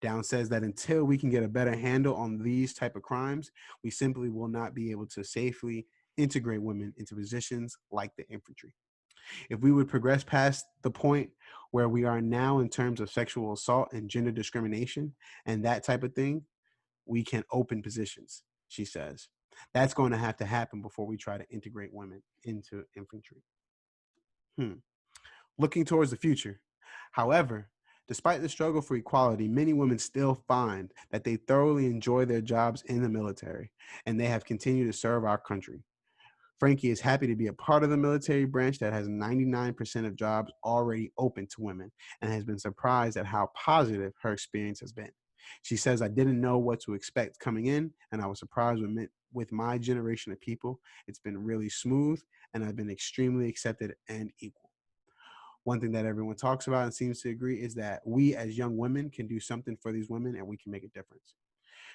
Down says that until we can get a better handle on these type of crimes, we simply will not be able to safely integrate women into positions like the infantry. If we would progress past the point where we are now in terms of sexual assault and gender discrimination and that type of thing, we can open positions, she says. That's going to have to happen before we try to integrate women into infantry. Looking towards the future. However, despite the struggle for equality, many women still find that they thoroughly enjoy their jobs in the military and they have continued to serve our country. Frankie is happy to be a part of the military branch that has 99% of jobs already open to women and has been surprised at how positive her experience has been. She says, I didn't know what to expect coming in, and I was surprised with my generation of people. It's been really smooth, and I've been extremely accepted and equal. One thing that everyone talks about and seems to agree is that we as young women can do something for these women and we can make a difference.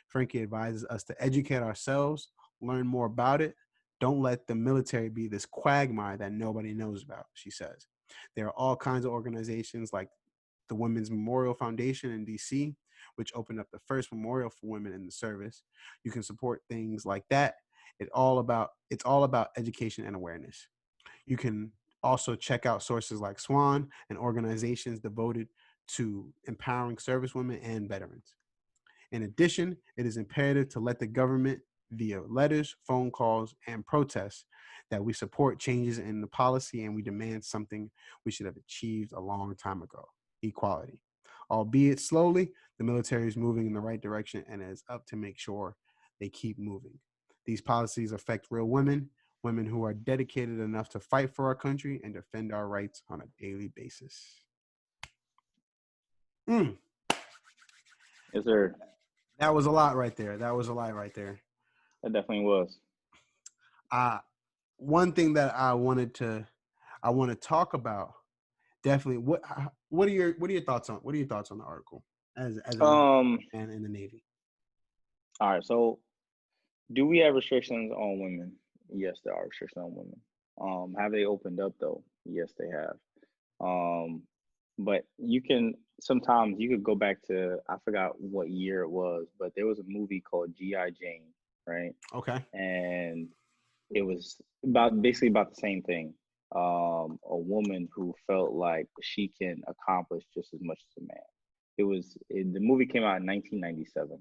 Frankie advises us to educate ourselves, learn more about it. Don't let the military be this quagmire that nobody knows about, she says. There are all kinds of organizations like the Women's Memorial Foundation in DC, which opened up the first memorial for women in the service. You can support things like that. It's all about education and awareness. You can also check out sources like SWAN and organizations devoted to empowering servicewomen and veterans. In addition, it is imperative to let the government, via letters, phone calls, and protests, that we support changes in the policy and we demand something we should have achieved a long time ago: equality. Albeit slowly, the military is moving in the right direction and it is up to make sure they keep moving. These policies affect real women, women who are dedicated enough to fight for our country and defend our rights on a daily basis. Mm. Yes, sir. That was a lot right there. That was a lot right there. That definitely was. Uh, One thing that I want to talk about, definitely, what are your thoughts on the article as a Um. man in the Navy? All right. So, do we have restrictions on women? Yes, there are restrictions on women. Have they opened up though? Yes, they have. Um, but you can sometimes you could go back to, I forgot what year it was, but there was a movie called G.I. Jane, right? Okay. And it was about basically about the same thing. A woman who felt like she can accomplish just as much as a man. The movie came out in 1997.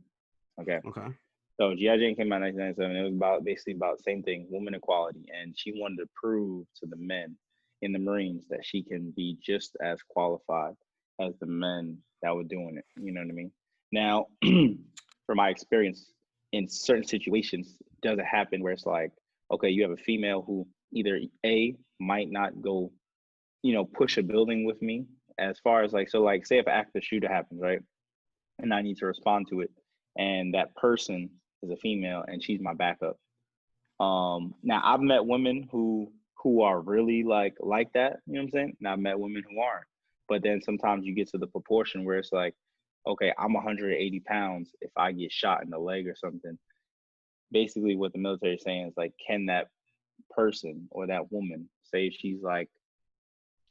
Okay. Okay. So G.I. Jane came out in 1997. It was about basically about the same thing, woman equality, and she wanted to prove to the men in the Marines that she can be just as qualified as the men that were doing it. You know what I mean? Now, from my experience, in certain situations, does it happen where it's like, okay, you have a female who either A might not go, push a building with me as far as like, so like say if an active shooter happens, right? And I need to respond to it. And that person is a female and she's my backup. Now I've met women who are really like that, you know what I'm saying? And I've met women who aren't. But then sometimes you get to the proportion where it's like, okay, I'm 180 pounds. If I get shot in the leg or something, basically what the military is saying is like, can that person or that woman, say she's like,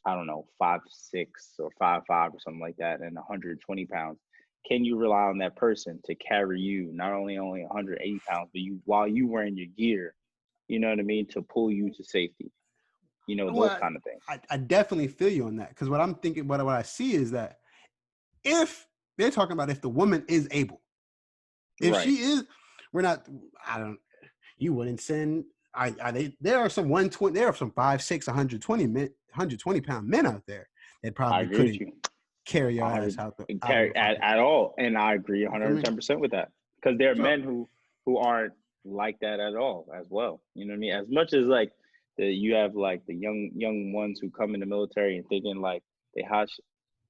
I don't know, 5'6" or 5'5" or something like that, and 120 pounds, can you rely on that person to carry you not only 180 pounds, but you while you wearing your gear, you know what I mean, to pull you to safety, those Well, kind of things. I definitely feel you on that, because what I'm thinking, what I see is that if they're talking about if the woman is able, if Right. she is, we're not. I don't. You wouldn't send. I they there are some 120. There are some 5'6", 120 pound men out there that I probably agree with couldn't you. carry your ass 100 out of carry the fucking. at all, and I agree You feel me? 110% with that, because there are So men who aren't like that at all as well. You know what I mean? As much as like you have like the young ones who come in the military and thinking like they hot.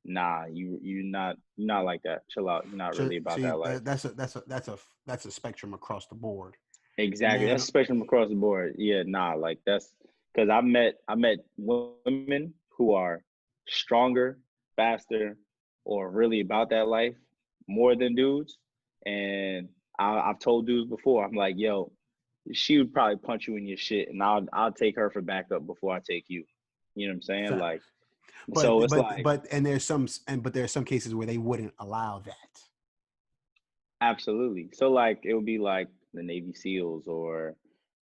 Nah, you're not like that. Chill out. You're not so really about see that life. that's a spectrum across the board. Exactly. That's Man, a spectrum across the board. Yeah, nah, like that's because I met women who are stronger, faster, or really about that life more than dudes. And I've told dudes before, I'm like, yo, she would probably punch you in your shit, and I'll take her for backup before I take you. You know what I'm saying? Like, facts. so But it's but like but and there's some cases where they wouldn't allow that. absolutely. So like it would be like the Navy SEALs or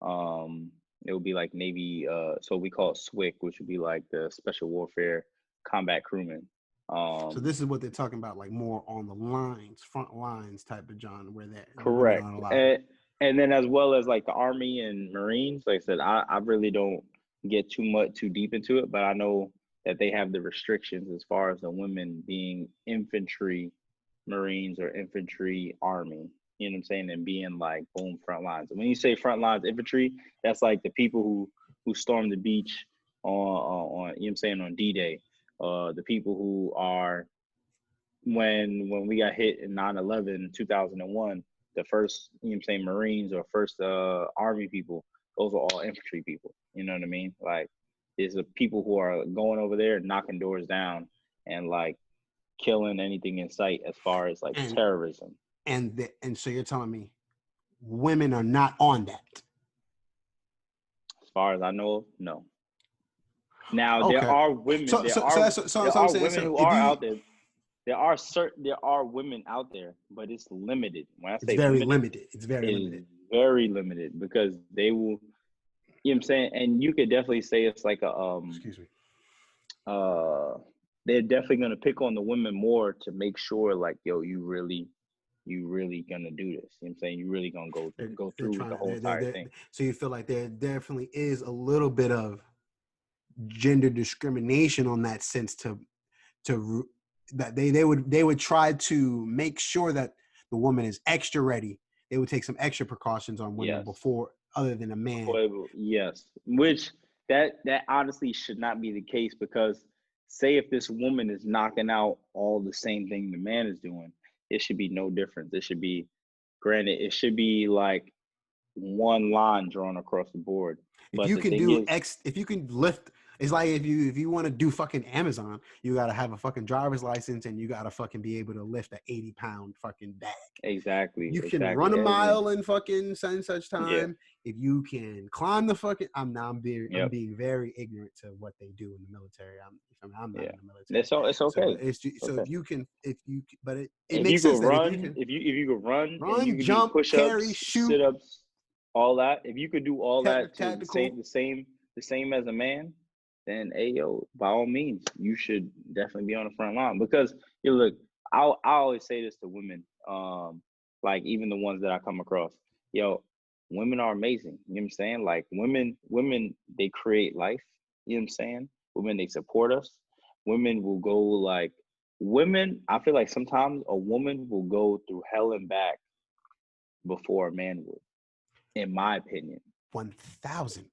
um it would be like Navy so we call it SWIC, which would be like the special warfare combat crewmen. So Um this is what they're talking about, like more on the lines, front lines type of John, where that the women correct. aren't allowed. And then as well as like the Army and Marines, like I said, I really don't get too deep into it, but I know that they have the restrictions as far as the women being infantry Marines or infantry army, you know what I'm saying, and being like boom front lines. And when you say front lines infantry, that's like the people who stormed the beach on you know what I'm saying on D-Day, the people who are when we got hit in 9/11 2001, the first you know what I'm saying Marines or first army people, those are all infantry people. You know what I mean? Like there's the people who are going over there knocking doors down and like killing anything in sight as far as like And terrorism. and so you're telling me women are not on that. As far as I know, no. Now there Okay. are women, So so so that's so, there so I'm are saying, women so who if are you, out there. There are women out there, but it's limited. When I it's say very limited, limited. It's very it is limited. very limited because they will. You know what I'm saying? And you could definitely say it's like a Excuse me. uh they're definitely gonna pick on the women more to make sure like yo you really gonna do this. You know what I'm saying? You really gonna go They're through with trying the to whole entire they're thing. so you feel like there definitely is a little bit of gender discrimination on that sense to that they would try to make sure that the woman is extra ready. They would take some extra precautions on women Yes. before, other than a man. Yes, which that honestly should not be the case because say if this woman is knocking out all the same thing the man is doing, it should be no difference. It should be granted, it should be like one line drawn across the board. If But you the can thing do is, if you can lift, it's like if you want to do fucking Amazon, you gotta have a fucking driver's license and you gotta fucking be able to lift a 80-pound fucking bag. exactly, You can run exactly. a And then mile in fucking such yeah, time. If you can climb the fucking, I'm yep, being very ignorant to what they do in the military. I'm not yeah. in the military, It's so okay. but it's It's so okay. if you but it If you makes could sense that if you run, can if you could run and you run, could do jump, push carry, ups, shoot, sit ups, all that, if you could do all that to tactical. the same as a man, then hey yo, by all means, you should definitely be on the front line. Because you look, I always say this to women, like even the ones that I come across, yo, women are amazing. You know what I'm saying? Like women they create life, you know what I'm saying? Women they support us. Women will go like women, I feel like sometimes a woman will go through hell and back before a man would, in my opinion. 1000%.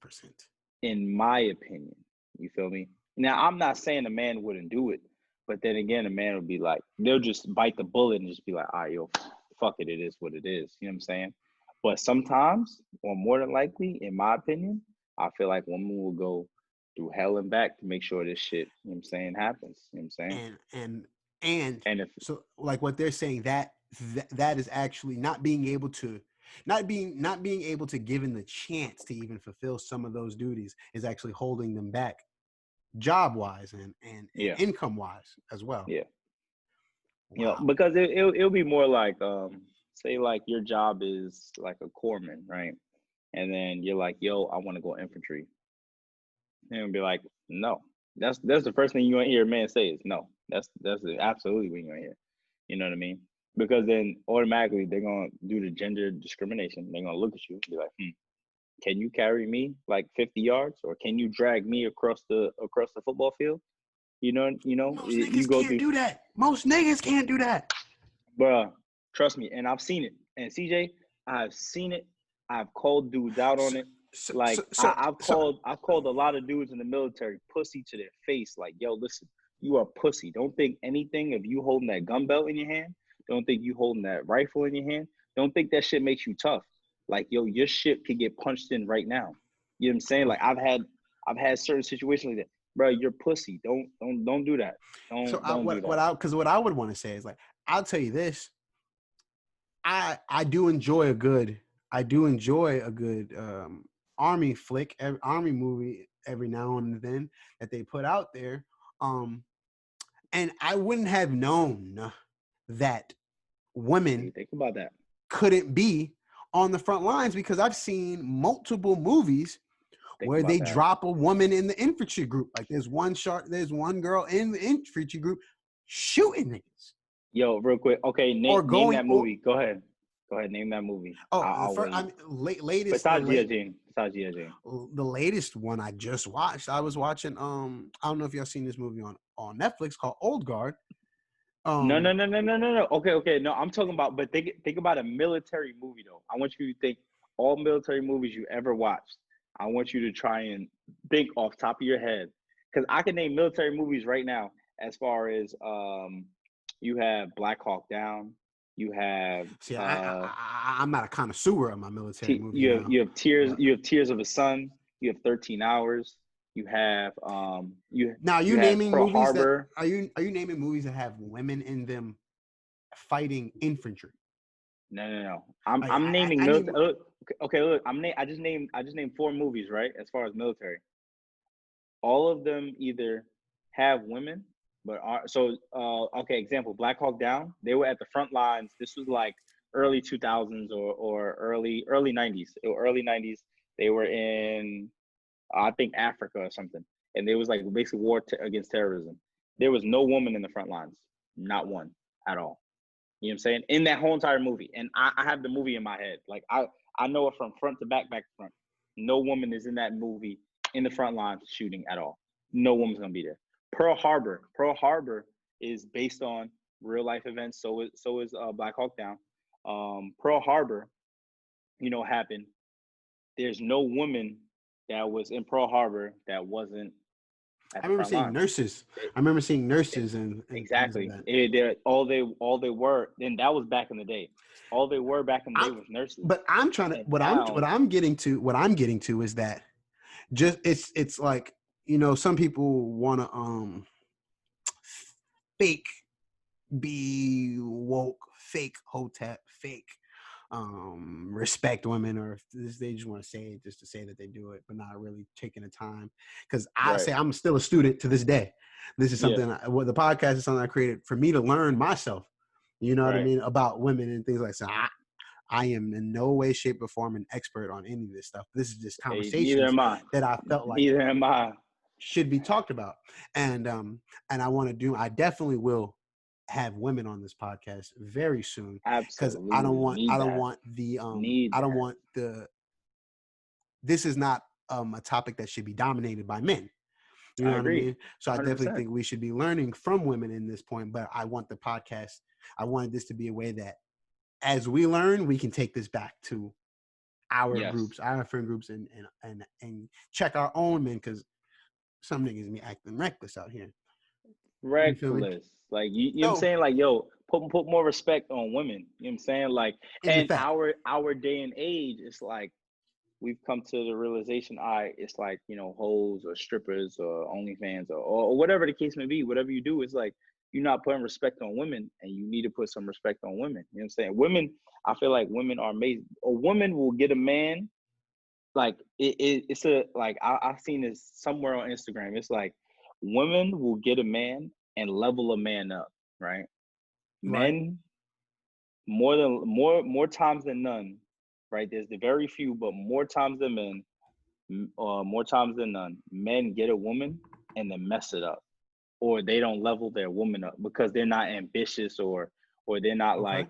In my opinion. You feel me? Now, I'm not saying a man wouldn't do it, but then again, a man would be like, they'll just bite the bullet and just be like, all right, yo, fuck it, it is what it is. You know what I'm saying? But sometimes, or more than likely, in my opinion, I feel like women will go through hell and back to make sure this shit, you know what I'm saying, happens. You know what I'm saying? And And if, so like what they're saying that is actually not being able to given the chance to even fulfill some of those duties is actually holding them back job wise and yeah, income wise as well. yeah. Wow. Because it'll be more like, say like your job is like a corpsman, right? And then you're like, yo, I want to go infantry. And be like, no. That's the first thing you're gonna hear a man say is no. That's absolutely what you're gonna hear. You know what I mean? Because then automatically they're gonna do the gender discrimination. They're gonna look at you and be like, can you carry me like 50 yards, or can you drag me across the football field? Most You niggas go can't through, do that. Most niggas can't do that. bruh. Trust me, and I've seen it. And CJ, I've seen it. I've called dudes out on So it. so Like so so, so I've called a lot of dudes in the military pussy to their face. Like, yo, listen, you are pussy. Don't think anything of you holding that gun belt in your hand. Don't think you holding that rifle in your hand. Don't think that shit makes you tough. Like, yo, your shit could get punched in right now. You know what I'm saying? Like, I've had certain situations like that. Bro, you're pussy. Don't do that. so Don't do that. what I would want to say is like, I'll tell you this. I do enjoy a good army flick, army movie every now and then that they put out there. Um, and I wouldn't have known that Hey, women think about that. couldn't be on the front lines because I've seen multiple movies Think where about they that. drop a woman in the infantry group. Like there's one girl in the infantry group shooting niggas Yo, real quick. Okay, or name going that or movie. Go ahead. Go ahead. Name that movie. the I'll first wait. latest Besides G.I. Jane. Besides G.I. Jane. the latest one I just watched. I was watching I don't know if y'all seen this movie on Netflix called Old Guard. No, no, Um no, no, no, no, no. Okay, okay. No, I'm talking about. But think about a military movie though. I want you to think all military movies you ever watched. I want you to try and think off top of your head, because I can name military movies right now. As far as you have Black Hawk Down. You have See, I'm not a connoisseur of my military movies now, tears. but You have Tears of a Son. You have 13 Hours. You have now you have Pearl Harbor. are you naming movies that have women in them fighting infantry? No, no, no. I'm naming I need military. Look, okay, look. I just named four movies, right? As far as military, all of them either have women, but are so. Okay, example: Black Hawk Down. They were at the front lines. This was like early 2000s or early 90s. Early 90s. They were in I think Africa or something, and there was like basically against terrorism. There was no woman in the front lines, not one at all. You know what I'm saying? In that whole entire movie. And I have the movie in my head. Like I know it from front to back, back to front. No woman is in that movie in the front lines shooting at all. No woman's gonna be there. Pearl Harbor. Pearl Harbor is based on real life events. So is Black Hawk Down. Pearl Harbor, happened. There's no woman that was in Pearl Harbor that wasn't at I the remember front seeing lines. nurses. It, I remember seeing it, nurses and things like exactly. that. All they were. Then that was back in the day. All they were back in the day I'm, was nurses. but I'm trying to And now, what I'm getting to is that just it's like some people want to fake be woke, fake hotep, fake respect women, or if they just want to say it just to say that they do it, but not really taking the time. Because I right? say I'm still a student to this day. This is Yeah, something what the podcast is something I created for me to learn myself. You know what I right. mean about women and things like that. I am in no way, shape, or form an expert on any of this stuff. This is just Hey, neither conversations am I. that I felt like Neither am I. should be talked about, and I want to do. I definitely will have women on this podcast very soon because Absolutely I need don't that. want the Need I don't that. want this is not a topic that should be dominated by men. You know I what I agree, mean? So I definitely 100%. think we should be learning from women in this point. But I want the podcast, I wanted this to be a way that as we learn, we can take this back to our Yes, groups, our friend groups, and check our own men because some niggas be acting reckless out here. You feel me? reckless. Like you know what I'm So saying? Like, yo, put more respect on women. You know what I'm saying? Like, it's a and fact. our day and age, it's like we've come to the realization, all right, it's like, hoes or strippers or OnlyFans or whatever the case may be, whatever you do, it's like you're not putting respect on women and you need to put some respect on women. You know what I'm saying? Women, I feel like women are amazing. A woman will get a man, like it's a like I've seen this somewhere on Instagram. It's like women will get a man and level a man up, right? Right. Men more times than none, right? There's the very few, but more times than men, more times than none, men get a woman and then mess it up, or they don't level their woman up because they're not ambitious, or they're not Okay. like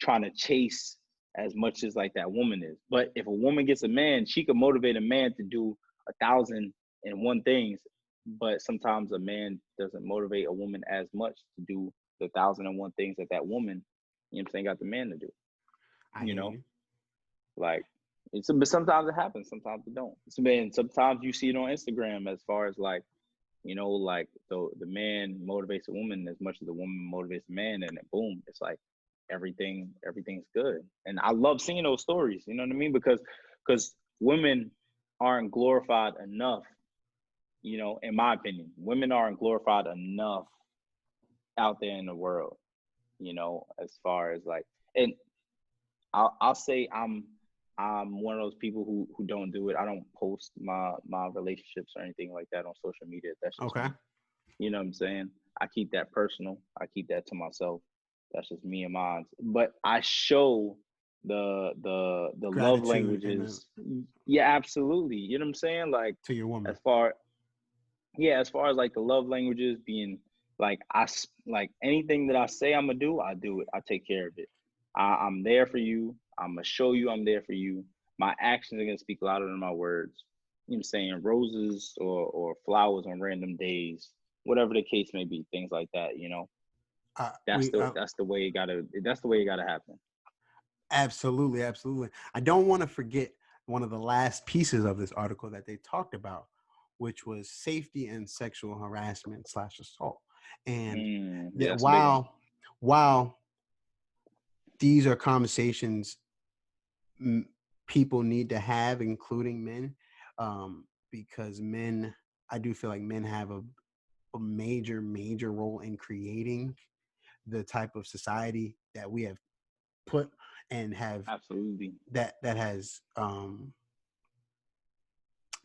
trying to chase as much as like that woman is. But if a woman gets a man, she could motivate a man to do 1,001 things. But sometimes a man doesn't motivate a woman as much to do the 1,001 things that that woman, you know what I'm saying, got the man to do. I You hear know, you. like but sometimes it happens, sometimes it don't. So, man, sometimes you see it on Instagram as far as like, like the man motivates a woman as much as the woman motivates the man, and then boom, it's like everything's good. And I love seeing those stories. You know what I mean? Because women aren't glorified enough. In my opinion, women aren't glorified enough out there in the world. As far as like, and I'll say I'm one of those people who don't do it. I don't post my relationships or anything like that on social media. That's just Okay. me. You know what I'm saying? I keep that personal. I keep that to myself. That's just me and mine. But I show the love Gratitude languages. Yeah, absolutely. You know what I'm saying? Like to your woman. as far as far as like the love languages being like like anything that I say I'm gonna do, I do it. I take care of it. I'm there for you. I'm gonna show you I'm there for you. My actions are gonna speak louder than my words. You know what I'm saying? Roses or flowers on random days, whatever the case may be, things like that. That's We the that's the way it gotta happen. Absolutely, absolutely. I don't want to forget one of the last pieces of this article that they talked about, which was safety and sexual harassment slash assault. And Yeah, that that's a big one. while these are conversations people need to have, including men, because men, I do feel like men have a major role in creating the type of society that we have put and have Absolutely. that has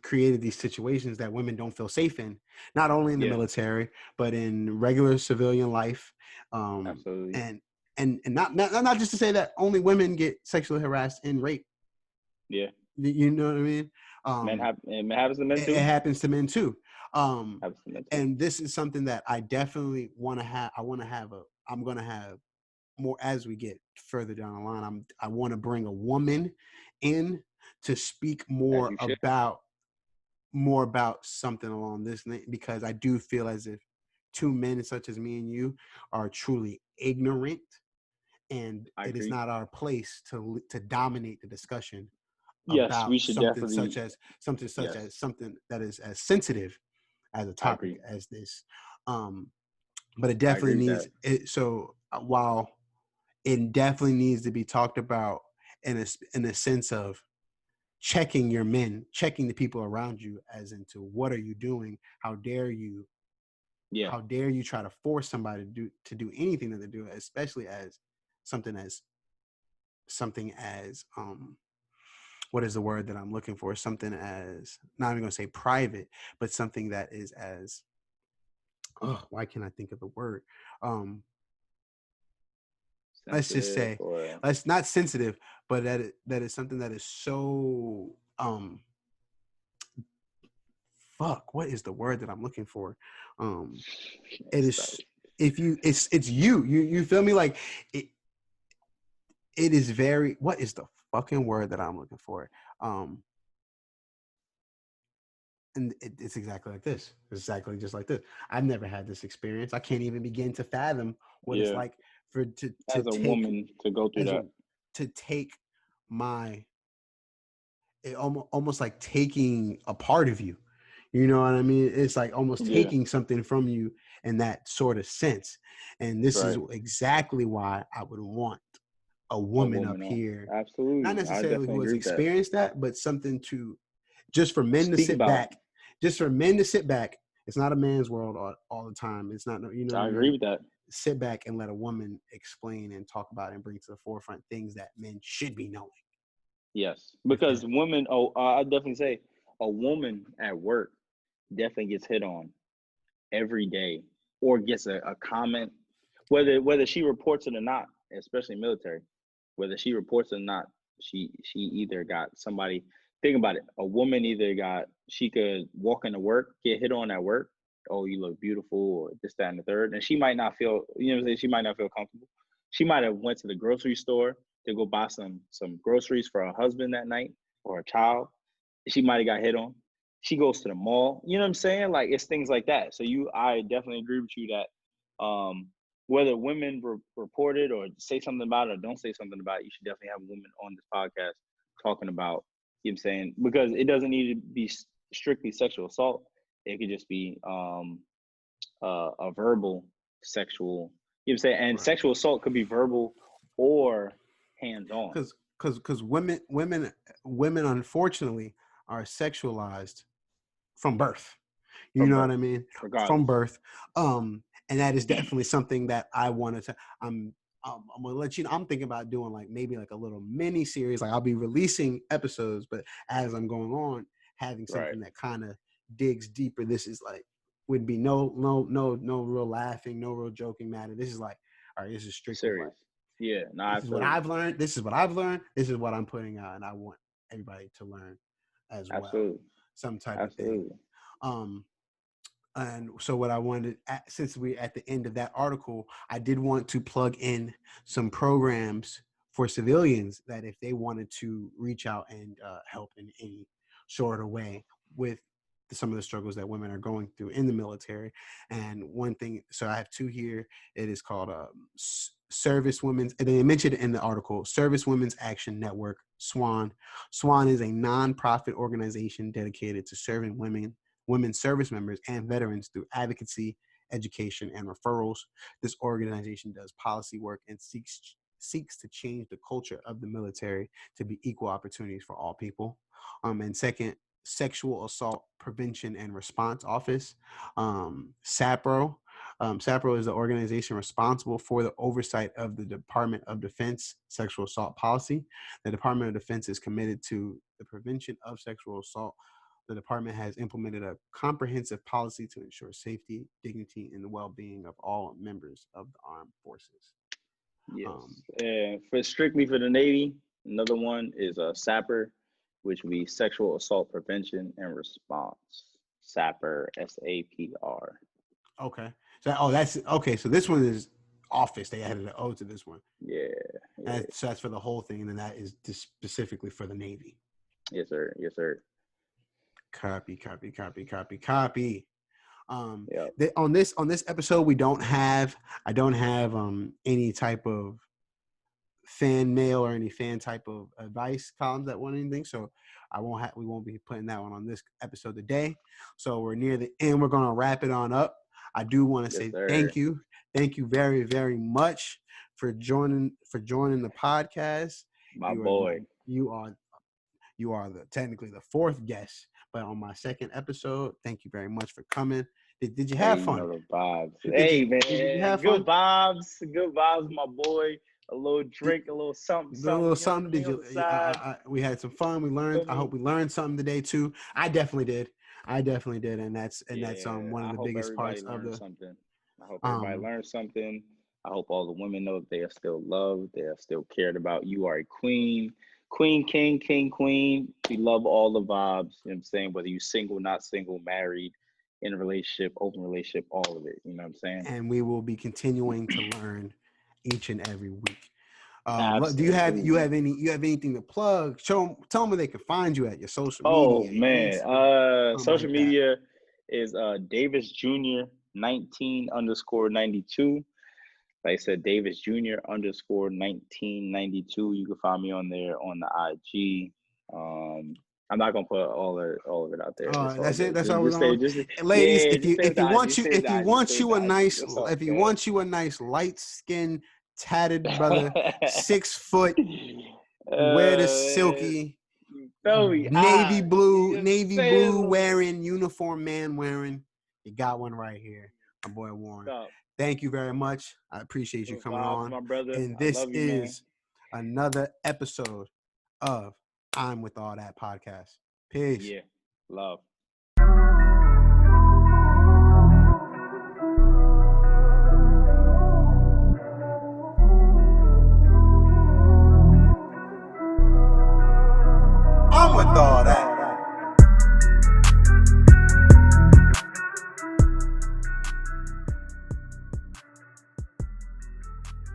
created these situations that women don't feel safe in, not only in the Yeah, military but in regular civilian life. um absolutely. and and not just to say that only women get sexually harassed and raped. Yeah. You know what I mean? Men happens to men It too. happens to men too. um Happens to men too. and this is something that I definitely want to have. I'm going to have more as we get further down the line. I want to bring a woman in to speak As you should. more about something along this, because I do feel as if two men such as me and you are truly ignorant, and I it is agree. not our place to dominate the discussion Yes, about we should definitely. something such Yes, as something that is as sensitive as a I topic agree. as this. um but it I definitely agree with that. needs it. So while it definitely needs to be talked about in a sense of checking the people around you, as into what are you doing? Yeah, How dare you try to force somebody to do anything that they do, especially as something as something as what is the word that I'm looking for? Something as, not even gonna say private, but something that is as, oh, why can't I think of the word? Um, let's just sensitive say, or let's not sensitive, but that is something that is so fuck. What is the word that I'm looking for? Um, it is, if you, it's you feel me? Like it, it is very, what is the fucking word that I'm looking for? Um, and it's exactly like this. It's exactly just like this. I've never had this experience. I can't even begin to fathom what it's Yeah, like for to as a take woman to go through as a that. to take my almost like taking a part of you. You know what I mean? It's like almost Yeah, taking something from you in that sort of sense. And this is right. exactly why I would want a A woman up woman on. here, not Absolutely. I necessarily definitely who has agree with that. experienced that, but something to just for men to Speak sit about. back, just for men to sit back. It's not a man's world all the time. It's not, you know what I I agree mean? with that. Sit back and let a woman explain and talk about and bring to the forefront things that men should be knowing. Yes, If because that, women. Oh, I definitely say a woman at work definitely gets hit on every day, or gets a comment, whether she reports it or not, especially military, whether she reports it or not, she either got somebody. Think about it. A woman either got she could walk into work, get hit on at work. Oh, you look beautiful, or this, that, and the third, and she might not feel. You know what I'm saying? She might not feel comfortable. She might have went to the grocery store to go buy some groceries for her husband that night or a child. She might have got hit on. She goes to the mall. You know what I'm saying? Like it's things like that. So I definitely agree with you that whether women report it or say something about it or don't say something about it, you should definitely have women on this podcast talking about. You know what I'm saying? Because it doesn't need to be strictly sexual assault. It could just be a verbal sexual. You know what I'm saying? And right. sexual assault could be verbal or hands on Because women unfortunately are sexualized from birth. You from know what birth, I mean? From regardless. birth. And that is definitely something that I wanted to. I'm gonna let you know. I'm thinking about doing like maybe like a little mini series. Like I'll be releasing episodes, but as I'm going on, having Right. something that kind of digs deeper. This is like would be no real laughing, no real joking matter. This is like, all right, this is strictly like Serious. Yeah, no, this is what absolutely. I've learned. This is what I've learned. This is what I'm putting out, and I want everybody to learn as well. Absolutely. Some type of thing. Absolutely. Um, and so what I wanted, since we're at the end of that article, I did want to plug in some programs for civilians that if they wanted to reach out and help in any sort of way with some of the struggles that women are going through in the military. And one thing, so I have two here. It is called Service Women's, and they mentioned it in the article, Service Women's Action Network, SWAN. SWAN is a nonprofit organization dedicated to serving women service members and veterans through advocacy, education, and referrals. This organization does policy work and seeks to change the culture of the military to be equal opportunities for all people. And second, Sexual Assault Prevention and Response Office, SAPRO. SAPRO is the organization responsible for the oversight of the Department of Defense sexual assault policy. The Department of Defense is committed to the prevention of sexual assault. The department has implemented a comprehensive policy to ensure safety, dignity, and the well-being of all members of the armed forces. Yes. Um, And for strictly for the Navy, another one is a SAPR, which would be Sexual Assault Prevention and Response. SAPR, SAPR. okay. So, that's okay. So this one is office. They added an O to this one. Yeah. Yeah. So that's for the whole thing, and then that is just specifically for the Navy. Yes, sir. Yes, sir. Copy, copy, copy, copy, copy. Um, Yep. on this episode, I don't have any type of fan mail or any fan type of advice columns that want anything. So we won't be putting that one on this episode today. So we're near the end. We're gonna wrap it on up. I do want to Yes, say sir. thank you. Thank you very, very much for joining the podcast. My You are boy. you are the technically the fourth guest, but on my second episode, thank you very much for coming. Did you Hey, have you fun? know the vibes. Did Hey, you did you man. have fun? Good vibes. Good vibes, my boy. A little Did, drink, a little something, a something. little You know what I something. mean? Did On you? the side. We had some fun. We learned. Feel I hope me? we learned something today too. I definitely did. I definitely did, and that's Yeah. one of I the hope biggest everybody parts of learns the something. I hope everybody um. learns something. I hope all the women know that they are still loved. They are still cared about. You are a queen. Queen, king, king, queen. We love all the vibes. You know what I'm saying? Whether you single, not single, married, in a relationship, open relationship, all of it. You know what I'm saying? And we will be continuing to learn each and every week. Do you have Absolutely. anything to plug? Tell them where they can find you at your social Oh media, your man, Instagram, something social like that. media is Davis Jr. 19_92. Like I said, Davis Jr. _1992. You can find me on there on the IG. I'm not gonna put all of it out there. It's all That's it. good. That's all we're Just stay, on. just And ladies, yeah, just stay with the IG. Stay with the IG. Stay with the IG. That's all if you good. want you a nice light skinned tatted brother, 6 foot, wear the Man, silky you feel me? You just navy say blue it. wearing uniform man wearing. You got one right here, my boy Warren. Stop. Thank you very much. I appreciate you Those coming vibes, on. my brother. And I this love you, man. is another episode of I'm With All That podcast. Peace. Yeah, love.